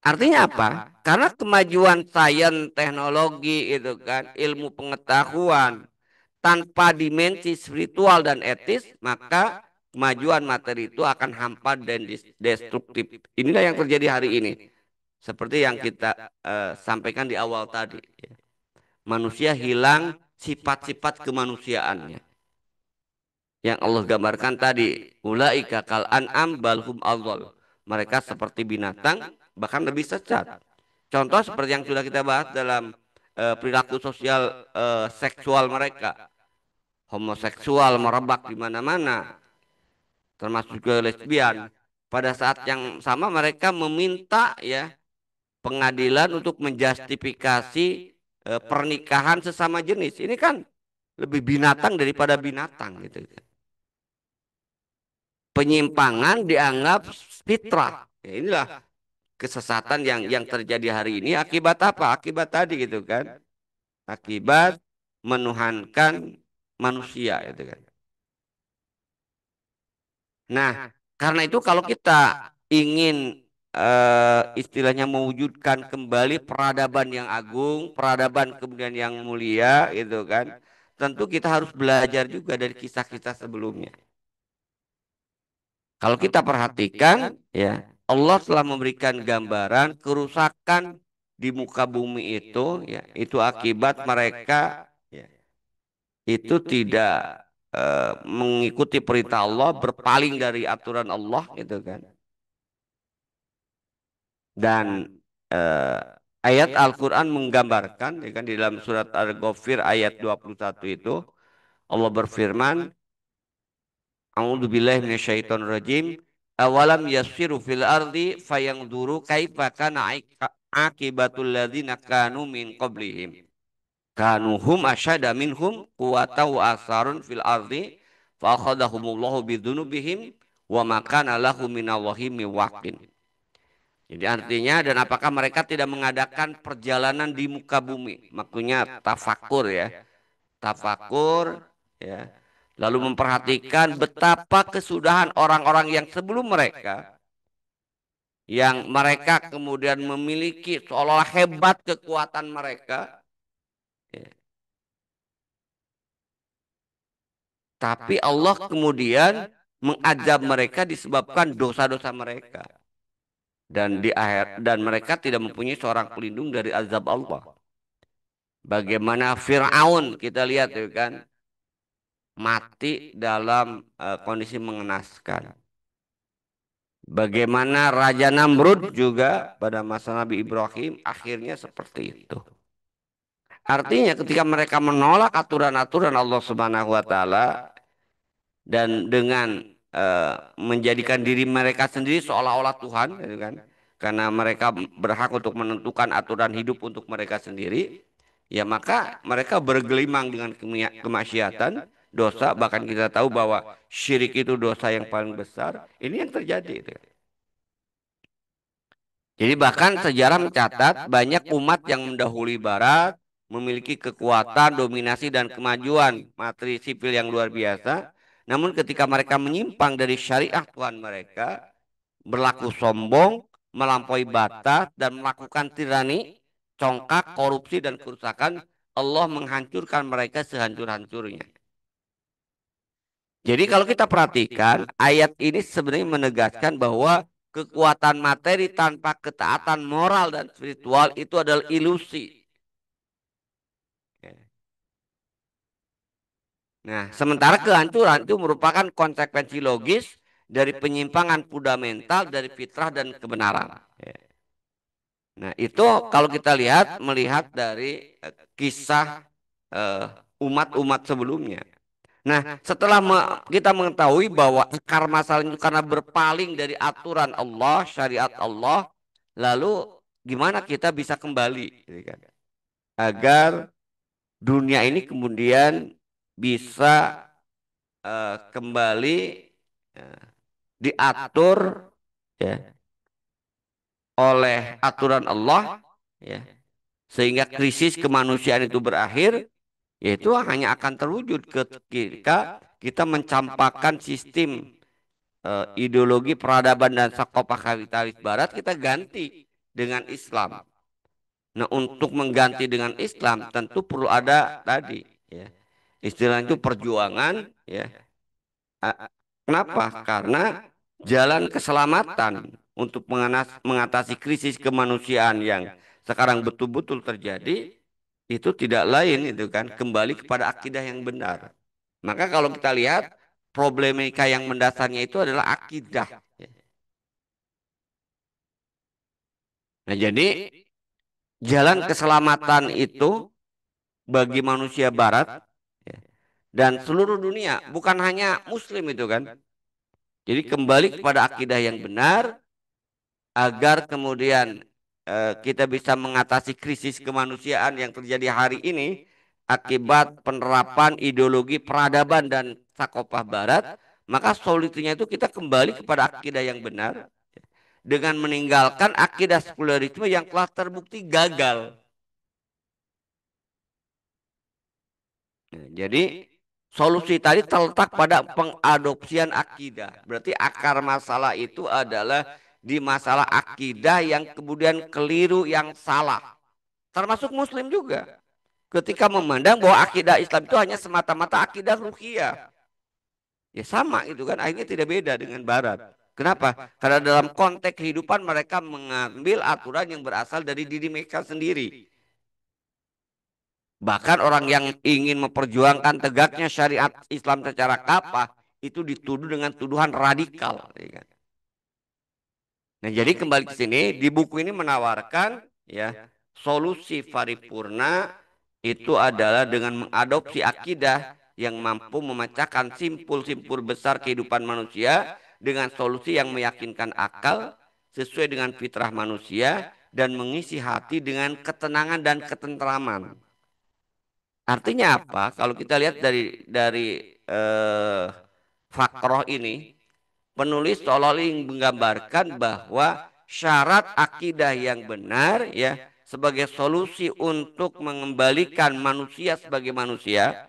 artinya apa? Karena kemajuan sains, teknologi itu kan, ilmu pengetahuan tanpa dimensi spiritual dan etis, maka kemajuan materi itu akan hampa dan destruktif. Inilah yang terjadi hari ini. Seperti yang kita sampaikan di awal tadi. Manusia hilang sifat-sifat kemanusiaannya. Yang Allah gambarkan tadi, ulaika kal an'am balhum adhal. Mereka seperti binatang, bahkan lebih sesat. Contoh seperti yang sudah kita bahas dalam perilaku sosial seksual mereka. Homoseksual merebak di mana-mana, termasuk juga lesbian. Pada saat yang sama mereka meminta ya pengadilan untuk menjustifikasi pernikahan sesama jenis. Ini kan lebih binatang daripada binatang gitu. Penyimpangan dianggap fitrah. Ya, inilah kesesatan yang terjadi hari ini akibat apa? Akibat tadi gitu kan. Akibat menuhankan manusia itu kan. Nah, karena itu kalau kita ingin istilahnya mewujudkan kembali peradaban yang agung, peradaban kemudian yang mulia gitu kan. Tentu kita harus belajar juga dari kisah-kisah sebelumnya. Kalau kita perhatikan ya, Allah telah memberikan gambaran kerusakan di muka bumi itu ya, itu akibat mereka ya, itu tidak mengikuti perintah Allah, berpaling dari aturan Allah gitu kan. Dan eh, ayat Al-Qur'an menggambarkan ya kan di dalam surat Al-Ghafir ayat 21 itu Allah berfirman, A'udzu billahi minasyaitonir rajim. Awalam yasiru fil ardi fayanzuru kaifa kana akibatul ladzina kanu min qablihim. Kanu hum asyada minhum quwwatan wa asarun fil ardi fa akhadahumullahu bidzunubihim wa ma kana lahum minallahi min waqin. Jadi artinya dan apakah mereka tidak mengadakan perjalanan di muka bumi? Maksudnya tafakur ya. Tafakur ya. Lalu memperhatikan betapa kesudahan orang-orang yang sebelum mereka yang mereka kemudian memiliki seolah hebat kekuatan mereka ya. Tapi Allah kemudian mengazab mereka disebabkan dosa-dosa mereka dan di akhir dan mereka tidak mempunyai seorang pelindung dari azab Allah. Bagaimana Fir'aun kita lihat ya kan mati dalam kondisi mengenaskan. Bagaimana Raja Namrud juga pada masa Nabi Ibrahim akhirnya seperti itu. Artinya ketika mereka menolak aturan-aturan Allah Subhanahu wa taala dan dengan menjadikan diri mereka sendiri seolah-olah Tuhan gitu kan. Karena mereka berhak untuk menentukan aturan hidup untuk mereka sendiri, ya maka mereka bergelimang dengan kemaksiatan, dosa, bahkan kita tahu bahwa syirik itu dosa yang paling besar. Ini yang terjadi itu. Jadi bahkan sejarah mencatat banyak umat yang mendahului Barat memiliki kekuatan, dominasi dan kemajuan materi sipil yang luar biasa. Namun ketika mereka menyimpang dari syariah Tuhan mereka, berlaku sombong, melampaui batas dan melakukan tirani, congkak, korupsi dan kerusakan, Allah menghancurkan mereka sehancur-hancurnya. Jadi kalau kita perhatikan, ayat ini sebenarnya menegaskan bahwa kekuatan materi tanpa ketaatan moral dan spiritual itu adalah ilusi. Nah, sementara kehancuran itu merupakan konsekuensi logis dari penyimpangan fundamental dari fitrah dan kebenaran. Nah, itu kalau kita lihat melihat dari kisah eh, umat-umat sebelumnya. Nah, setelah kita mengetahui bahwa akar masalah itu karena berpaling dari aturan Allah, syariat Allah, lalu gimana kita bisa kembali, gitu kan? Agar dunia ini kemudian bisa kembali eh, diatur ya oleh aturan Allah, ya, sehingga krisis kemanusiaan itu berakhir, yaitu hanya akan terwujud ketika kita mencampakkan sistem ideologi peradaban dan sakopah kapitalis Barat kita ganti dengan Islam. Nah, untuk mengganti dengan Islam tentu perlu ada tadi, ya, istilah itu perjuangan, ya. Kenapa? Karena jalan keselamatan untuk mengatasi krisis kemanusiaan yang sekarang betul-betul terjadi itu tidak lain itu kan kembali kepada akidah yang benar. Maka kalau kita lihat problematika yang mendasarnya itu adalah akidah. Nah, jadi jalan keselamatan itu bagi manusia barat ya, dan seluruh dunia, bukan hanya muslim itu kan. Jadi kembali kepada akidah yang benar agar kemudian kita bisa mengatasi krisis kemanusiaan yang terjadi hari ini akibat penerapan ideologi peradaban dan sakopah barat, maka solusinya itu kita kembali kepada akidah yang benar dengan meninggalkan akidah sekularisme yang telah terbukti gagal. Nah, jadi solusi tadi terletak pada pengadopsian akidah. Berarti akar masalah itu adalah di masalah akidah yang kemudian keliru, yang salah. Termasuk Muslim juga. Ketika memandang bahwa akidah Islam itu hanya semata-mata akidah ruhiyah. Ya sama itu kan, akhirnya tidak beda dengan Barat. Kenapa? Karena dalam konteks kehidupan mereka mengambil aturan yang berasal dari diri mereka sendiri. Bahkan orang yang ingin memperjuangkan tegaknya syariat Islam secara kapah itu dituduh dengan tuduhan radikal. Ya kan? Nah, jadi kembali ke sini di buku ini menawarkan ya solusi paripurna itu adalah dengan mengadopsi akidah yang mampu memecahkan simpul-simpul besar kehidupan manusia dengan solusi yang meyakinkan akal sesuai dengan fitrah manusia dan mengisi hati dengan ketenangan dan ketentraman. Artinya apa? Kalau kita lihat dari eh, fakroh ini, penulis seolah-olah ingin menggambarkan bahwa syarat akidah yang benar ya sebagai solusi untuk mengembalikan manusia sebagai manusia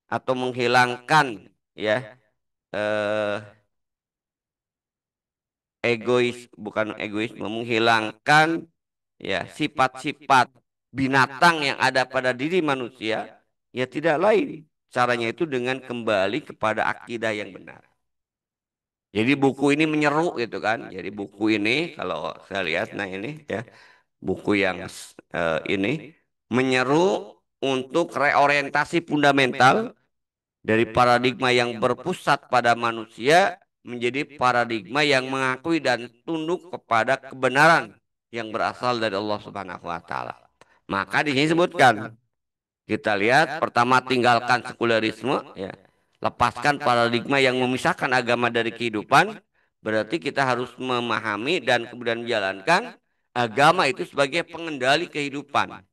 atau menghilangkan ya eh, bukan egoisme, menghilangkan ya sifat-sifat binatang yang ada pada diri manusia, ya tidak lain caranya itu dengan kembali kepada akidah yang benar. Jadi buku ini menyeru gitu kan. Jadi buku ini kalau saya lihat, nah ini ya buku yang ini menyeru untuk reorientasi fundamental dari paradigma yang berpusat pada manusia menjadi paradigma yang mengakui dan tunduk kepada kebenaran yang berasal dari Allah Subhanahu wa taala. Maka di sini disebutkan, kita lihat pertama tinggalkan sekularisme ya. Lepaskan paradigma yang memisahkan agama dari kehidupan, berarti kita harus memahami dan kemudian menjalankan agama itu sebagai pengendali kehidupan.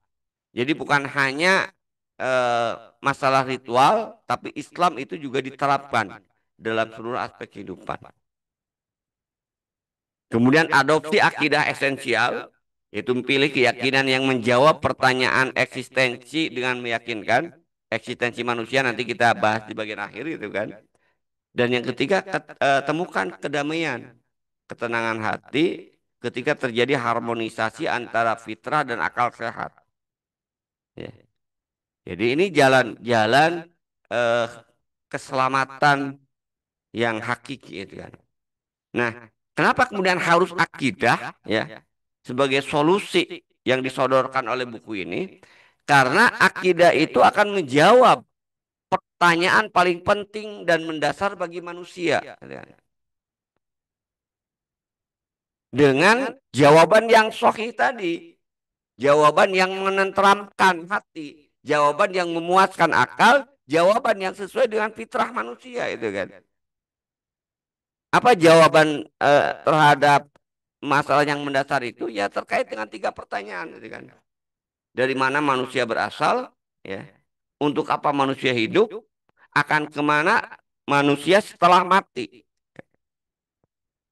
Jadi bukan hanya eh, masalah ritual, tapi Islam itu juga diterapkan dalam seluruh aspek kehidupan. Kemudian adopsi akidah esensial, yaitu memilih keyakinan yang menjawab pertanyaan eksistensi dengan meyakinkan eksistensi manusia, nanti kita bahas di bagian akhir gitu kan. Dan yang ketiga, temukan kedamaian, ketenangan hati ketika terjadi harmonisasi antara fitrah dan akal sehat. Ya. Jadi ini jalan-jalan eh, keselamatan yang hakiki itu kan. Nah, kenapa kemudian harus akidah ya sebagai solusi yang disodorkan oleh buku ini? Karena akidah itu akan menjawab pertanyaan paling penting dan mendasar bagi manusia. Gitu kan. Dengan jawaban yang sahih tadi, jawaban yang menenteramkan hati, jawaban yang memuaskan akal, jawaban yang sesuai dengan fitrah manusia itu kan. Apa jawaban terhadap masalah yang mendasar itu? Ya terkait dengan tiga pertanyaan gitu kan. Dari mana manusia berasal, ya. Untuk apa manusia hidup, akan kemana manusia setelah mati.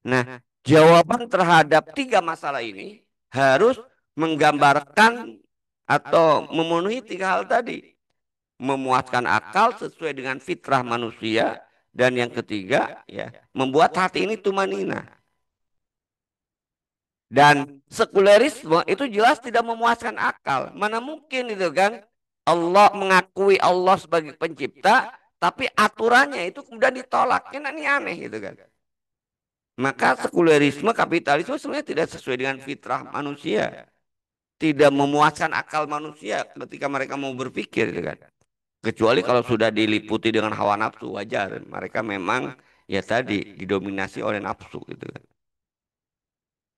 Nah, jawaban terhadap tiga masalah ini harus menggambarkan atau memenuhi tiga hal tadi. Memuaskan akal sesuai dengan fitrah manusia. Dan yang ketiga, ya, membuat hati ini tumanina. Dan sekulerisme itu jelas tidak memuaskan akal. Mana mungkin itu kan? Allah mengakui Allah sebagai pencipta, tapi aturannya itu kemudian ditolak. Kan ini aneh gitu kan. Maka sekulerisme, kapitalisme sebenarnya tidak sesuai dengan fitrah manusia. Tidak memuaskan akal manusia ketika mereka mau berpikir gitu kan. Kecuali kalau sudah diliputi dengan hawa nafsu, wajar. Mereka memang ya tadi didominasi oleh nafsu gitu kan.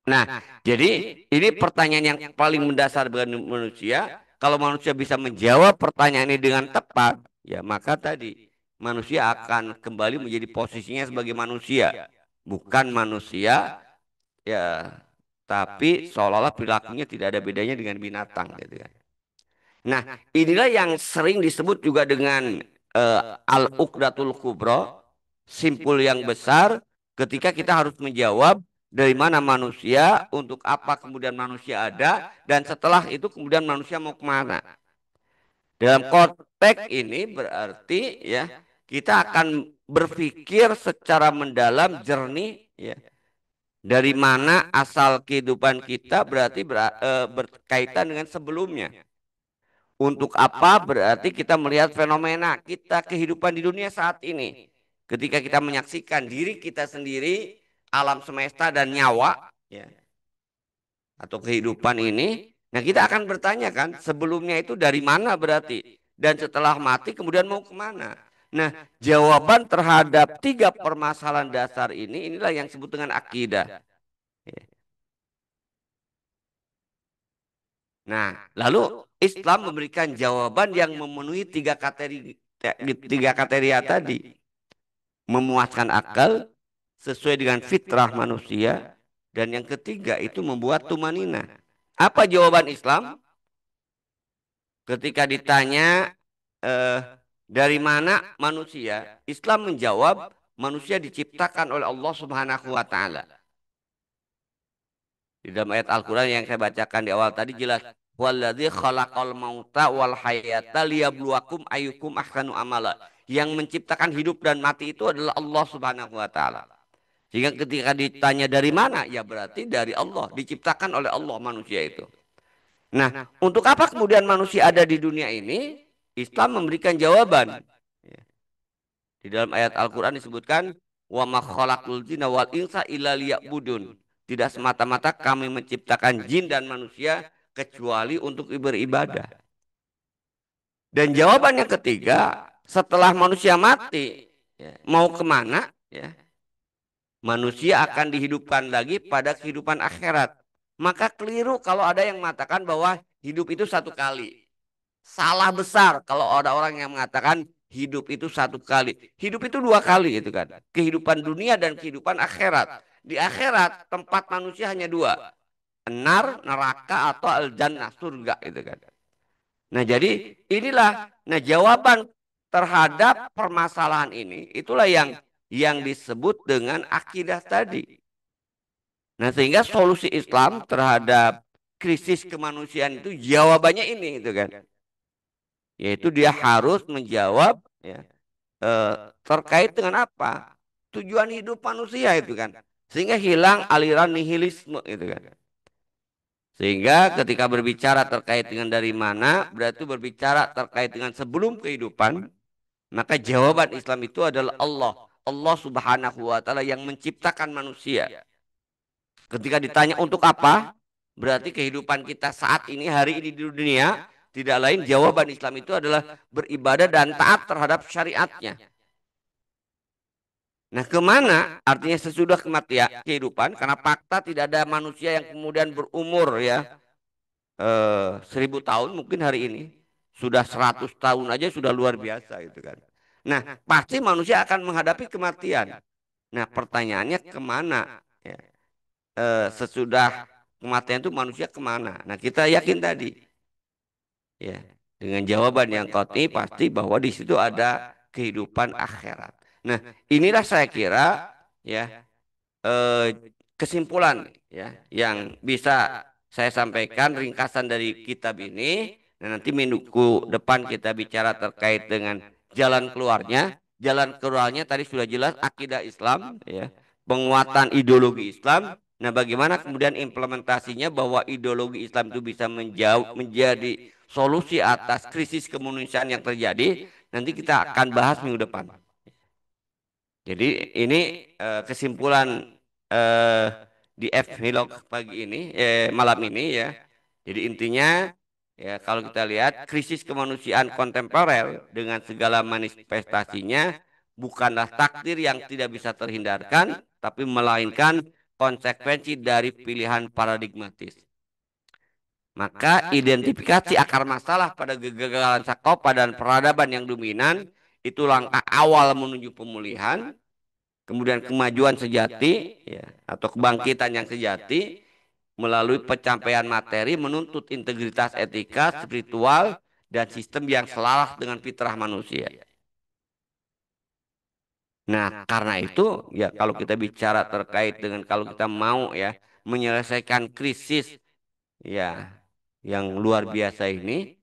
Nah, jadi ini pertanyaan yang paling mendasar bagi manusia. Kalau manusia bisa menjawab pertanyaan ini dengan tepat, ya maka tadi manusia akan kembali menjadi posisinya sebagai manusia, bukan manusia ya tapi seolah-olah perilakunya tidak ada bedanya dengan binatang gitu kan. Nah, inilah yang sering disebut juga dengan al-uqdatul kubra, simpul yang besar ketika kita harus menjawab dari mana manusia, untuk apa kemudian manusia ada, dan setelah itu kemudian manusia mau kemana. Dalam konteks ini berarti ya kita akan berpikir secara mendalam, jernih, ya. Dari mana asal kehidupan kita berarti berkaitan dengan sebelumnya. Untuk apa berarti kita melihat fenomena kita kehidupan di dunia saat ini. Ketika kita menyaksikan diri kita sendiri, alam semesta dan nyawa, ya, atau kehidupan ini, nah kita akan bertanya kan, sebelumnya itu dari mana berarti, dan setelah mati kemudian mau kemana. Nah, jawaban terhadap tiga permasalahan dasar ini, inilah yang disebut dengan akidah. Nah, lalu Islam memberikan jawaban yang memenuhi tiga kriteria tadi, memuaskan akal sesuai dengan fitrah manusia, dan yang ketiga itu membuat tumanina. Apa jawaban Islam? Ketika ditanya eh, dari mana manusia, Islam menjawab manusia diciptakan oleh Allah Subhanahu wa taala. Di dalam ayat Al-Qur'an yang saya bacakan di awal tadi jelas, walladzi khalaqal mauta wal hayata liyabluwakum ayyukum ahsanu amala. Yang menciptakan hidup dan mati itu adalah Allah Subhanahu wa taala. Sehingga ketika ditanya dari mana, ya berarti dari Allah, diciptakan oleh Allah manusia itu. Nah, untuk apa kemudian manusia ada di dunia ini? Islam memberikan jawaban. Di dalam ayat Al-Quran disebutkan, wa ma khalaqul jinna wal insa illa liya'budun. Tidak semata-mata kami menciptakan jin dan manusia kecuali untuk beribadah. Dan jawaban yang ketiga, setelah manusia mati, ya, mau kemana? Ya, manusia akan dihidupkan lagi pada kehidupan akhirat. Maka keliru kalau ada yang mengatakan bahwa hidup itu satu kali. Salah besar kalau ada orang yang mengatakan hidup itu satu kali. Hidup itu dua kali gitu kan. Kehidupan dunia dan kehidupan akhirat. Di akhirat tempat manusia hanya dua. Benar, neraka, atau al-jannah, surga gitu kan. Nah jadi inilah, nah jawaban terhadap permasalahan ini, itulah yang disebut dengan akidah tadi. Nah sehingga solusi Islam terhadap krisis kemanusiaan itu jawabannya ini gitu kan. Yaitu dia harus menjawab, ya, terkait dengan apa? Tujuan hidup manusia itu kan. Sehingga hilang aliran nihilisme itu kan. Sehingga ketika berbicara terkait dengan dari mana, berarti berbicara terkait dengan sebelum kehidupan, maka jawaban Islam itu adalah Allah. Allah Subhanahu wa taala yang menciptakan manusia. Ketika ditanya untuk apa, berarti kehidupan kita saat ini, hari ini di dunia, tidak lain jawaban Islam itu adalah beribadah dan taat terhadap syariatnya. Nah, kemana? Artinya sesudah kematian kehidupan, karena fakta tidak ada manusia yang kemudian berumur ya 1.000 tahun, mungkin hari ini sudah 100 tahun aja sudah luar biasa gitu kan. Nah, pasti manusia akan menghadapi kematian. Nah, pertanyaannya kemana? Ya, sesudah kematian itu manusia kemana? Nah, kita yakin tadi, ya, dengan jawaban yang qat'i pasti bahwa di situ ada kehidupan akhirat. Nah, inilah saya kira ya eh, kesimpulan ya yang bisa saya sampaikan ringkasan dari kitab ini. Dan nanti minggu depan kita bicara terkait dengan jalan keluarnya. Jalan keluarnya tadi sudah jelas akidah Islam, ya, penguatan ideologi Islam. Nah, bagaimana kemudian implementasinya bahwa ideologi Islam itu bisa menjadi solusi atas krisis kemanusiaan yang terjadi. Nanti kita akan bahas minggu depan. Jadi ini kesimpulan eh, di F Vlog pagi ini, malam ini ya. Jadi intinya ya kalau kita lihat krisis kemanusiaan kontemporer dengan segala manifestasinya bukanlah takdir yang tidak bisa terhindarkan, tapi melainkan konsekuensi dari pilihan paradigmatis. Maka identifikasi akar masalah pada kegagalan sakopa dan peradaban yang dominan itu langkah awal menuju pemulihan, kemudian kemajuan sejati, ya, atau kebangkitan yang sejati. melalui pencapaian materi menuntut integritas etika, spiritual, dan sistem yang selaras dengan fitrah manusia. Nah, karena itu ya kalau kita bicara terkait dengan kalau kita mau ya menyelesaikan krisis ya yang luar biasa ini,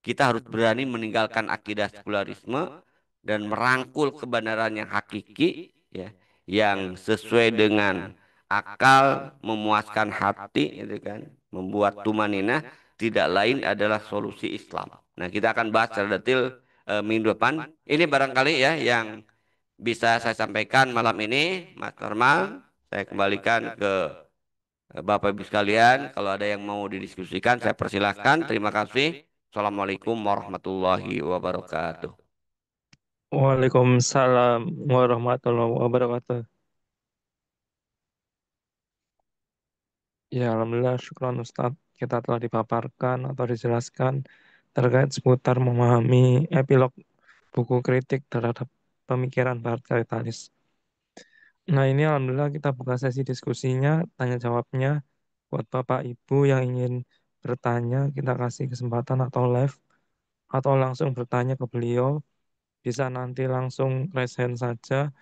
kita harus berani meninggalkan akidah sekularisme dan merangkul kebenaran yang hakiki ya, yang sesuai dengan akal, memuaskan hati gitu kan, membuat tumanina tidak lain adalah solusi Islam. Nah, kita akan bahas secara detail minggu depan. Ini barangkali ya yang bisa saya sampaikan malam ini, Mas Normal. Saya kembalikan ke Bapak Ibu sekalian, kalau ada yang mau didiskusikan, saya persilahkan. Terima kasih. Assalamualaikum warahmatullahi wabarakatuh. Waalaikumsalam warahmatullahi wabarakatuh. Ya, Alhamdulillah, syukron Ustadz. Kita telah dipaparkan atau dijelaskan terkait seputar memahami epilog buku kritik terhadap pemikiran Barat kapitalis. Nah, ini Alhamdulillah kita buka sesi diskusinya, tanya jawabnya. Buat Bapak Ibu yang ingin bertanya, kita kasih kesempatan atau live, atau langsung bertanya ke beliau. Bisa nanti langsung raise hand saja,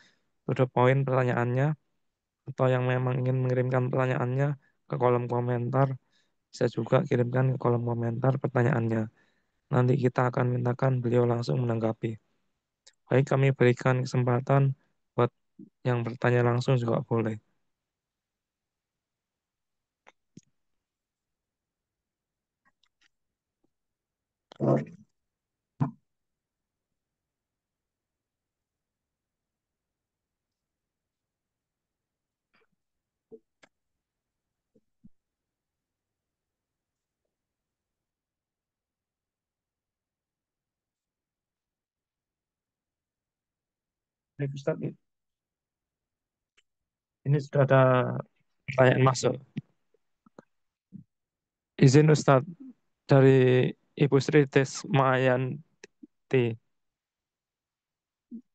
to the point pertanyaannya, atau yang memang ingin mengirimkan pertanyaannya ke kolom komentar, bisa juga kirimkan ke kolom komentar pertanyaannya. Nanti kita akan mintakan beliau langsung menanggapi. Baik, kami berikan kesempatan buat yang bertanya langsung juga boleh. Baik, Ustaz, ini sudah ada pertanyaan masuk. Izin Ustadz, dari Ibu Sri Desmayanti,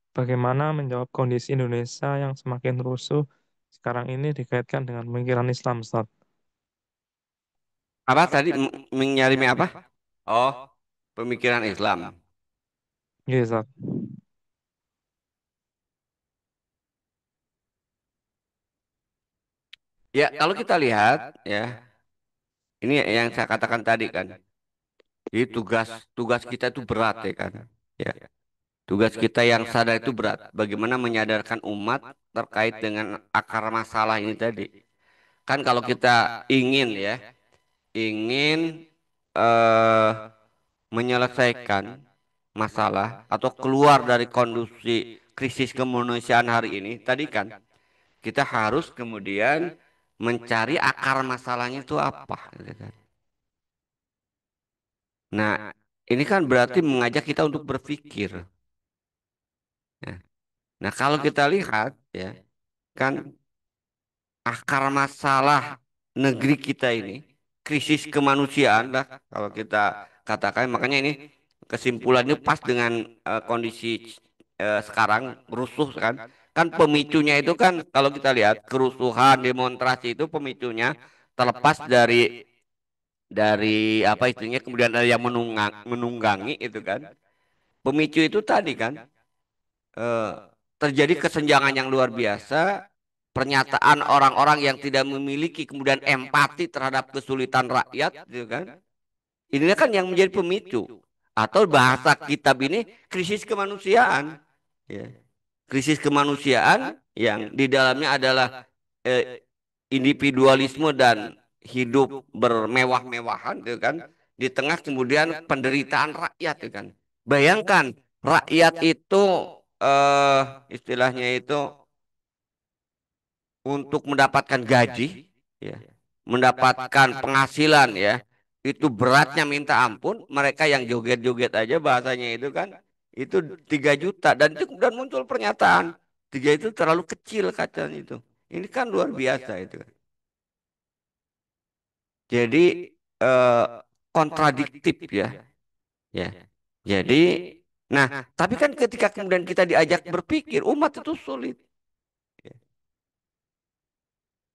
bagaimana menjawab kondisi Indonesia yang semakin rusuh sekarang ini dikaitkan dengan pemikiran Islam, Ustadz? Apa tadi menyalimi apa? Oh, pemikiran Islam. Iya, Ustadz. Ya, kalau kita lihat ya, ini yang saya katakan tadi kan. Jadi tugas tugas kita itu berat ya kan. Ya, tugas kita yang sadar itu berat. Bagaimana menyadarkan umat terkait dengan akar masalah ini tadi. Kan kalau kita ingin ya, ingin eh menyelesaikan masalah atau keluar dari kondisi krisis kemanusiaan hari ini, tadi kan kita harus kemudian mencari akar masalahnya itu apa, gitu kan. Nah, ini kan berarti mengajak kita untuk berpikir. Ya. Nah, kalau kita lihat ya, kan akar masalah negeri kita ini krisis kemanusiaan lah kalau kita katakan, makanya ini kesimpulannya pas dengan kondisi sekarang rusuh kan. Kan pemicunya itu kan kalau kita lihat kerusuhan demonstrasi itu pemicunya terlepas dari apa itunya kemudian ada yang menunggangi itu kan. Pemicu itu tadi kan eh, terjadi kesenjangan yang luar biasa, pernyataan orang-orang yang tidak memiliki kemudian empati terhadap kesulitan rakyat, gitu kan? Ini kan yang menjadi pemicu. Atau bahasa kitab ini krisis kemanusiaan, ya. Krisis kemanusiaan yang di dalamnya adalah eh, individualisme dan hidup bermewah-mewahan, gitu kan? Di tengah kemudian penderitaan rakyat, gitu kan? Bayangkan rakyat itu eh istilahnya itu untuk mendapatkan gaji, ya, mendapatkan penghasilan, ya, itu beratnya minta ampun. Mereka yang joget-joget aja bahasanya itu kan, itu 3 juta dan itu kemudian muncul pernyataan 3 itu terlalu kecil kacanya itu. Ini kan luar biasa itu kan. Jadi eh, kontradiktif ya, ya. Jadi, nah, tapi kan ketika kemudian kita diajak berpikir, umat itu sulit.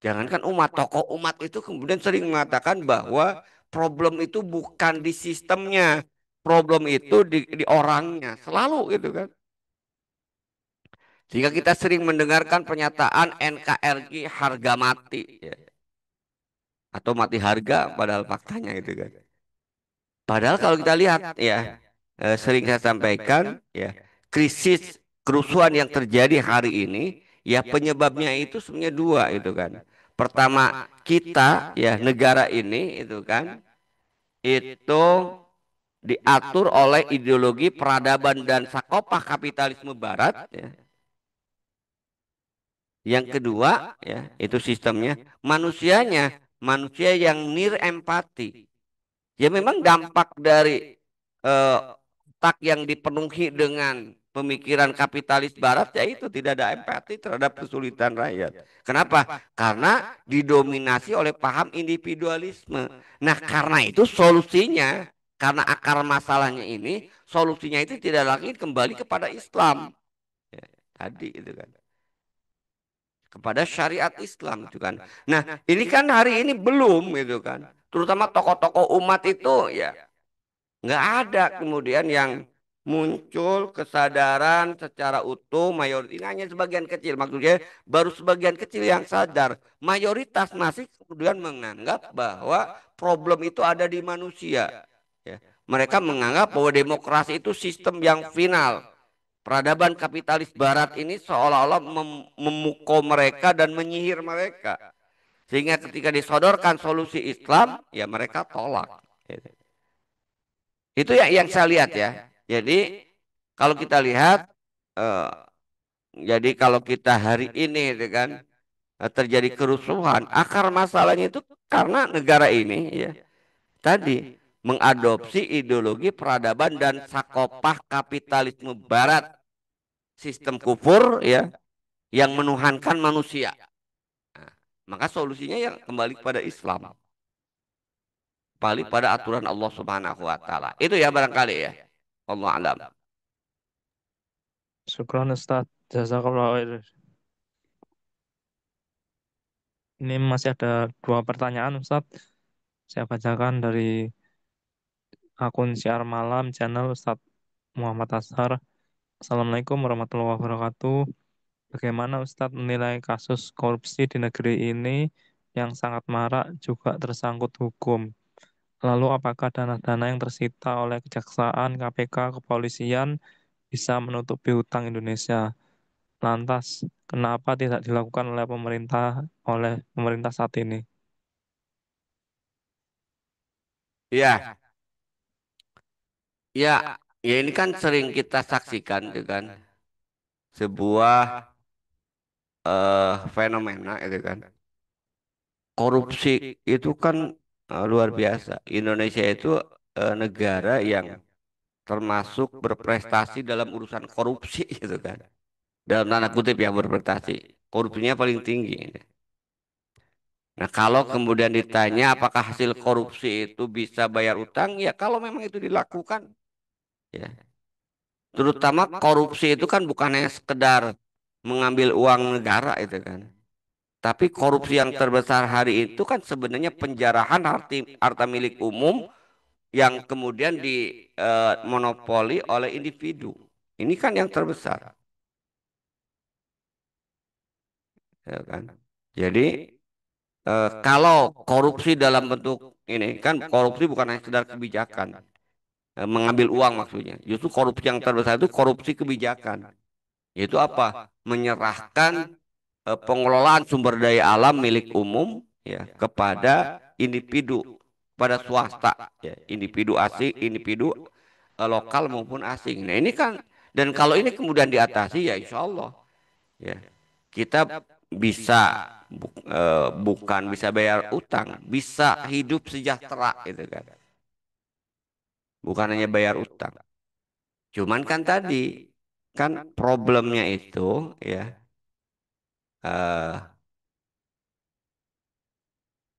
Jangankan umat, tokoh umat itu kemudian sering mengatakan bahwa problem itu bukan di sistemnya, problem itu di orangnya, selalu gitu kan. Sehingga kita sering mendengarkan pernyataan NKRI harga mati, ya. Atau mati harga, padahal faktanya itu kan. Padahal kalau kita lihat ya, sering saya sampaikan ya, krisis kerusuhan yang terjadi hari ini ya penyebabnya itu sebenarnya dua itu kan. Pertama, kita ya negara ini itu kan itu diatur oleh ideologi peradaban dan sakopah kapitalisme barat ya. Yang kedua ya, itu sistemnya manusianya, manusia yang empati. Ya memang dampak dari otak yang dipenuhi dengan pemikiran kapitalis barat ya itu tidak ada empati terhadap kesulitan rakyat. Kenapa? Karena didominasi oleh paham individualisme. Nah, karena itu solusinya, karena akar masalahnya ini, solusinya itu tidak lagi kembali kepada Islam. Ya, tadi itu kan. Kepada syariat Islam itu kan. Nah, ini kan hari ini belum gitu kan. Terutama tokoh-tokoh umat itu ya nggak ada kemudian yang muncul kesadaran secara utuh mayoritas ini hanya sebagian kecil maksudnya baru sebagian kecil yang sadar mayoritas masih kemudian menganggap bahwa problem itu ada di manusia ya. Mereka menganggap bahwa demokrasi itu sistem yang final peradaban kapitalis barat ini seolah-olah memukau mereka dan menyihir mereka sehingga ketika disodorkan solusi Islam ya mereka tolak. Itu yang saya lihat ya. Jadi kalau kita lihat, eh, jadi kalau kita hari ini gitu kan terjadi kerusuhan, akar masalahnya itu karena negara ini ya tadi mengadopsi ideologi peradaban dan sakopah kapitalisme Barat, sistem kufur ya yang menuhankan manusia. Nah, maka solusinya yang kembali kepada Islam, kembali pada aturan Allah Subhanahu Wa Taala. Itu ya barangkali ya. Allah alam. Syukran Ustaz. Jazakallah khair. Ini masih ada dua pertanyaan Ustaz. Saya bacakan dari akun Siar Malam channel Ustadz Muhammad Ashar. Assalamualaikum warahmatullahi wabarakatuh. Bagaimana Ustadz menilai kasus korupsi di negeri ini yang sangat marak juga tersangkut hukum? Lalu apakah dana-dana yang tersita oleh Kejaksaan, KPK, Kepolisian bisa menutupi hutang Indonesia? Lantas, kenapa tidak dilakukan oleh pemerintah saat ini? Ya, ya, ya ini kan sering kita saksikan itu kan sebuah fenomena itu kan. Korupsi itu kan luar biasa. Indonesia itu negara yang termasuk berprestasi dalam urusan korupsi gitu kan. Dalam tanda kutip ya berprestasi. Korupsinya paling tinggi. Nah, kalau kemudian ditanya apakah hasil korupsi itu bisa bayar utang, ya kalau memang itu dilakukan, ya. Terutama korupsi itu kan bukan hanya sekedar mengambil uang negara itu kan. Tapi korupsi yang terbesar hari itu kan sebenarnya penjarahan harta milik umum yang kemudian dimonopoli oleh individu. Ini kan yang terbesar, ya kan? Jadi kalau korupsi dalam bentuk ini kan korupsi bukan hanya sekedar kebijakan, mengambil uang maksudnya. Justru korupsi yang terbesar itu korupsi kebijakan. Yaitu apa? Menyerahkan pengelolaan sumber daya alam milik umum ya kepada individu, pada swasta, ya, individu asing, individu lokal maupun asing. Nah ini kan dan kalau ini kemudian diatasi ya insya Allah ya kita bisa bukan bisa bayar utang, bisa hidup sejahtera itu kan, bukan hanya bayar utang. Cuman kan tadi kan problemnya itu ya eh,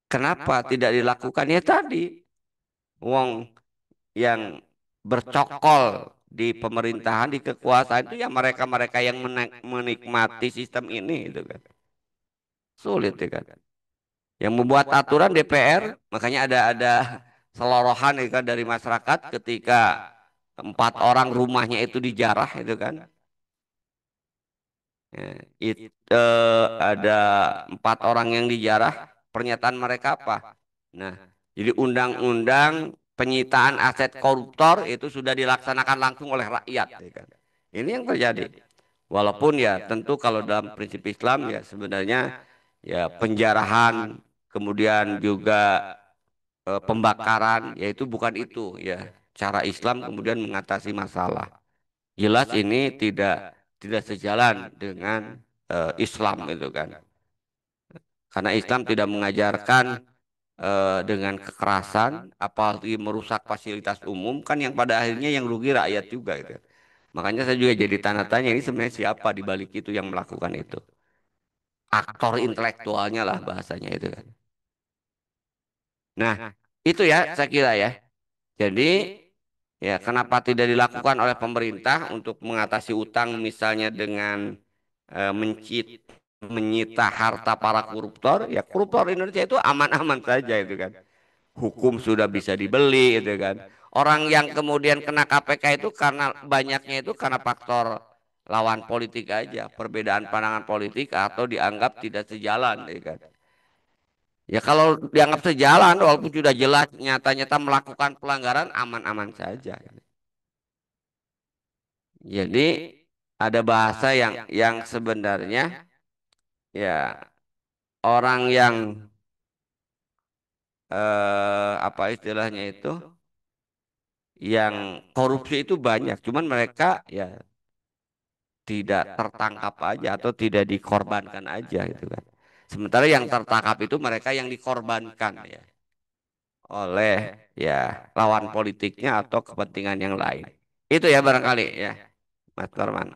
kenapa tidak dilakukan ya tadi wong yang bercokol di pemerintahan di kekuasaan itu ya mereka-mereka yang menikmati sistem ini itu kan sulit ya kan Yang membuat aturan DPR, makanya ada selorohan itu kan dari masyarakat ketika 4 orang rumahnya itu dijarah itu kan. Ya, ada 4 orang yang dijarah, pernyataan mereka apa? Nah, jadi undang-undang penyitaan aset koruptor itu sudah dilaksanakan langsung oleh rakyat, ya kan? Ini yang terjadi. Walaupun ya tentu kalau dalam prinsip Islam ya sebenarnya ya penjarahan, kemudian juga pembakaran, yaitu bukan itu ya cara Islam kemudian mengatasi masalah. Jelas ini tidak sejalan dengan Islam itu kan. Karena Islam tidak mengajarkan dengan kekerasan, apalagi merusak fasilitas umum, kan yang pada akhirnya yang rugi rakyat juga itu. Makanya saya juga jadi tanda tanya ini sebenarnya siapa di balik itu yang melakukan itu. Aktor intelektualnya lah bahasanya itu kan. Nah, itu ya saya kira ya. Jadi ya kenapa tidak dilakukan oleh pemerintah untuk mengatasi utang misalnya dengan menyita harta para koruptor? Ya koruptor Indonesia itu aman-aman saja itu kan. Hukum sudah bisa dibeli itu kan. Orang yang kemudian kena KPK itu karena banyaknya itu karena faktor lawan politik aja, perbedaan pandangan politik atau dianggap tidak sejalan gitu kan. Ya kalau dianggap sejalan walaupun sudah jelas nyata-nyata melakukan pelanggaran aman-aman saja. Jadi ada bahasa yang sebenarnya ya orang yang apa istilahnya itu yang korupsi itu banyak, cuman mereka ya tidak tertangkap aja atau tidak dikorbankan aja gitu kan. Sementara yang tertangkap itu mereka yang dikorbankan ya oleh ya lawan politiknya atau kepentingan yang lain. Itu ya barangkali ya, Mas Norman.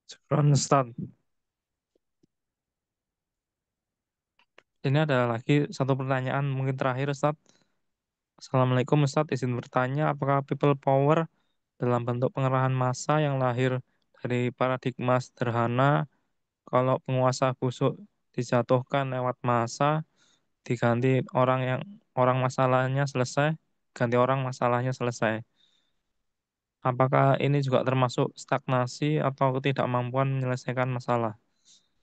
Syukron, Ustaz. Ini ada lagi satu pertanyaan mungkin terakhir, Ustaz. Assalamualaikum, Ustaz. Izin bertanya, apakah people power dalam bentuk pengerahan massa yang lahir dari paradigma sederhana, kalau penguasa busuk dijatuhkan lewat massa, diganti orang masalahnya selesai, ganti orang masalahnya selesai. Apakah ini juga termasuk stagnasi atau ketidakmampuan menyelesaikan masalah?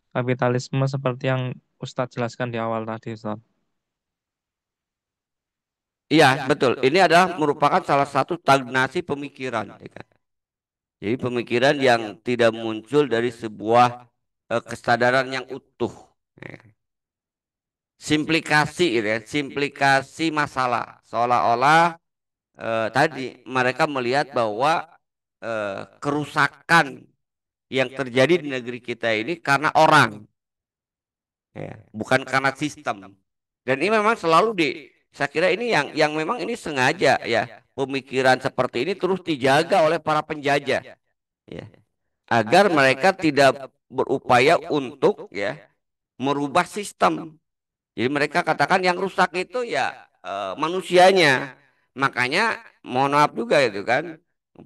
Kapitalisme seperti yang Ustadz jelaskan di awal tadi, Ustadz. Iya, betul. Ini adalah merupakan salah satu stagnasi pemikiran, ya kan? Jadi pemikiran yang tidak muncul dari sebuah kesadaran yang utuh. Ya. Simplikasi, gitu ya, simplikasi masalah. Seolah-olah tadi mereka melihat bahwa kerusakan yang terjadi di negeri kita ini karena orang, ya, bukan karena sistem. Dan ini memang selalu saya kira ini yang memang ini sengaja ya pemikiran seperti ini terus dijaga oleh para penjajah, ya, agar mereka tidak berupaya untuk ya merubah sistem. Jadi mereka katakan yang rusak itu ya manusianya. Makanya mohon maaf juga itu kan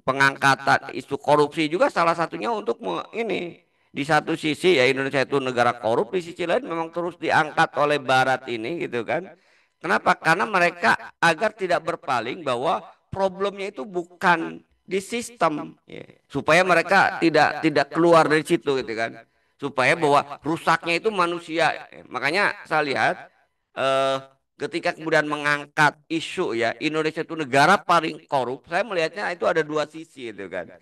pengangkatan isu korupsi juga salah satunya untuk ini di satu sisi ya Indonesia itu negara korup, di sisi lain memang terus diangkat oleh Barat ini gitu kan. Kenapa? Karena mereka agar tidak berpaling bahwa problemnya itu bukan di sistem, ya. Supaya mereka tidak keluar dari situ gitu kan, supaya bahwa rusaknya itu manusia. Makanya saya lihat eh, ketika kemudian mengangkat isu ya Indonesia itu negara paling korup, saya melihatnya itu ada dua sisi itu kan.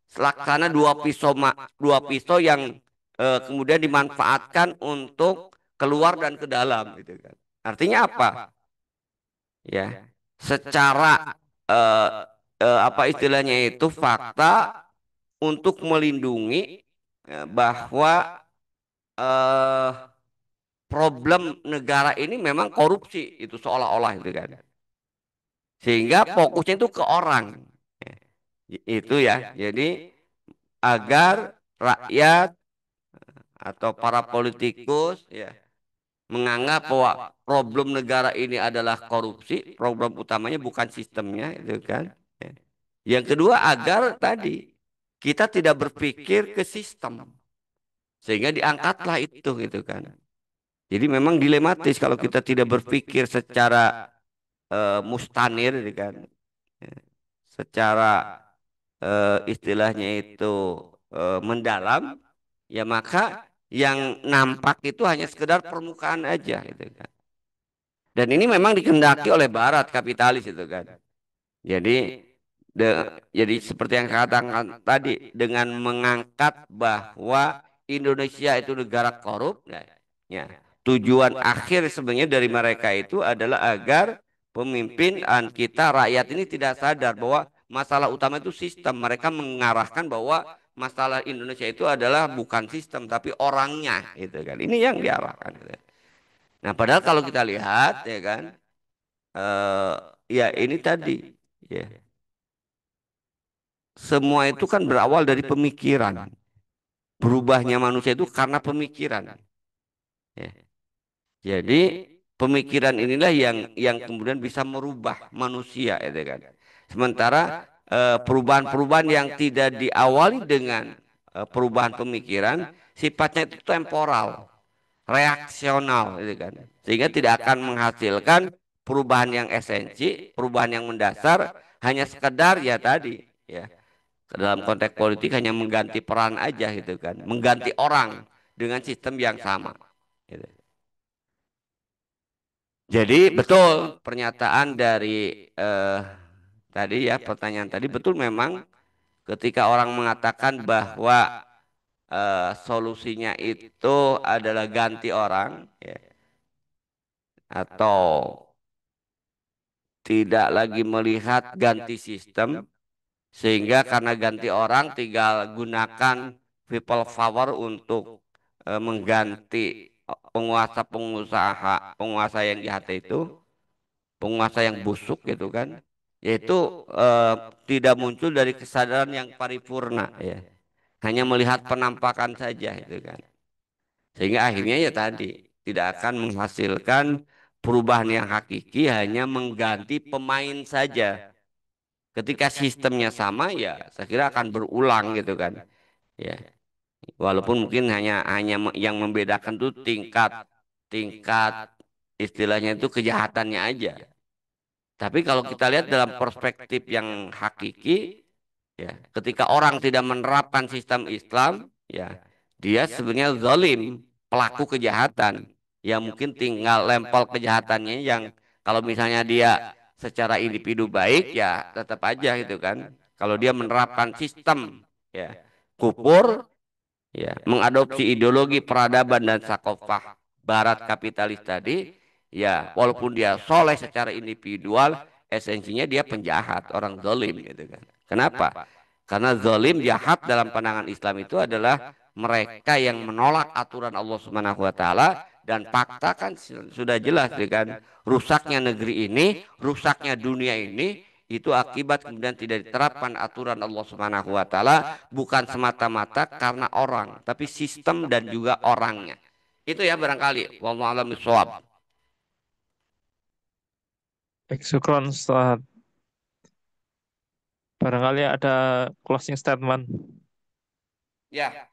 Selaksana dua pisau yang kemudian dimanfaatkan untuk keluar dan ke dalam gitu kan. Artinya apa? Ya, secara eh, apa istilahnya itu fakta untuk melindungi bahwa eh, problem negara ini memang korupsi itu seolah-olah itu kan. Sehingga fokusnya itu ke orang. Itu ya. Jadi agar rakyat atau para politikus ya menganggap bahwa problem negara ini adalah korupsi, problem utamanya bukan sistemnya itu kan. Ya. Yang kedua agar tadi kita tidak berpikir ke sistem sehingga diangkatlah itu gitu kan. Jadi memang dilematis kalau kita tidak berpikir secara mustanir gitu kan. Ya, secara istilahnya itu mendalam, ya maka yang nampak itu hanya sekedar permukaan aja gitu kan. Dan ini memang dikehendaki oleh Barat kapitalis itu kan. Jadi jadi seperti yang katakan tadi dengan mengangkat bahwa Indonesia itu negara korup, nah, ya, tujuan akhir sebenarnya dari mereka itu adalah agar pemimpin kita rakyat ini tidak sadar bahwa masalah utama itu sistem. Mereka mengarahkan bahwa masalah Indonesia itu adalah bukan sistem tapi orangnya, gitu kan. Ini yang diarahkan. Gitu. Nah, padahal kalau kita lihat, ya kan, eh ya ini tadi, ya. Semua itu kan berawal dari pemikiran. Berubahnya manusia itu karena pemikiran. Ya. Jadi pemikiran inilah yang kemudian bisa merubah manusia, itu kan. Sementara perubahan-perubahan yang tidak diawali dengan perubahan pemikiran, sifatnya itu temporal, reaksional, itu kan. Sehingga tidak akan menghasilkan perubahan yang esensi, perubahan yang mendasar, hanya sekedar ya tadi, ya dalam konteks politik hanya mengganti peran aja gitu kan, mengganti orang dengan sistem yang sama. Gitu. Jadi betul pernyataan dari tadi ya pertanyaan tadi betul memang ketika orang mengatakan bahwa solusinya itu adalah ganti orang ya, atau tidak lagi melihat ganti sistem sehingga karena ganti orang tinggal gunakan people power untuk mengganti penguasa yang jahat itu, penguasa yang busuk gitu kan, yaitu tidak muncul dari kesadaran yang paripurna ya, hanya melihat penampakan saja itu kan, sehingga akhirnya ya tadi tidak akan menghasilkan perubahan yang hakiki, hanya mengganti pemain saja. Ketika sistemnya sama ya saya kira akan berulang gitu kan. Ya, walaupun mungkin yang membedakan tuh tingkat tingkat istilahnya itu kejahatannya aja. Tapi kalau kita lihat dalam perspektif yang hakiki, ya, ketika orang tidak menerapkan sistem Islam, ya, dia sebenarnya zalim, pelaku kejahatan. Ya mungkin tinggal lempel kejahatannya yang kalau misalnya dia secara individu baik, ya tetap aja gitu kan. Kalau dia menerapkan sistem, ya, kufur, ya, mengadopsi ideologi peradaban dan sakofah barat kapitalis tadi, ya, walaupun dia soleh secara individual, esensinya dia penjahat, orang zalim gitu kan. Kenapa? Karena zalim jahat dalam pandangan Islam itu adalah mereka yang menolak aturan Allah Subhanahu wa taala, dan fakta kan sudah jelas ya kan, rusaknya negeri ini, rusaknya dunia ini itu akibat kemudian tidak diterapkan aturan Allah Subhanahu wa taala, bukan semata-mata karena orang, tapi sistem dan juga orangnya. Itu ya barangkali wallahu a'lam bishawab. Baik, syukron Ustaz. Barangkali ada closing statement. Ya,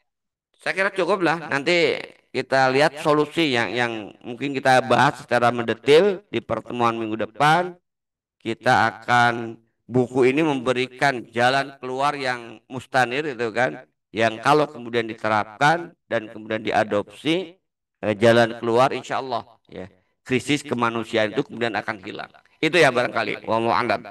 saya kira cukup lah. Nanti kita lihat solusi yang mungkin kita bahas secara mendetil di pertemuan minggu depan. Kita akan buku ini memberikan jalan keluar yang mustanir itu kan, yang kalau kemudian diterapkan dan kemudian diadopsi, jalan keluar insya Allah ya krisis kemanusiaan itu kemudian akan hilang. Itu ya barangkali. Wallahu a'lam.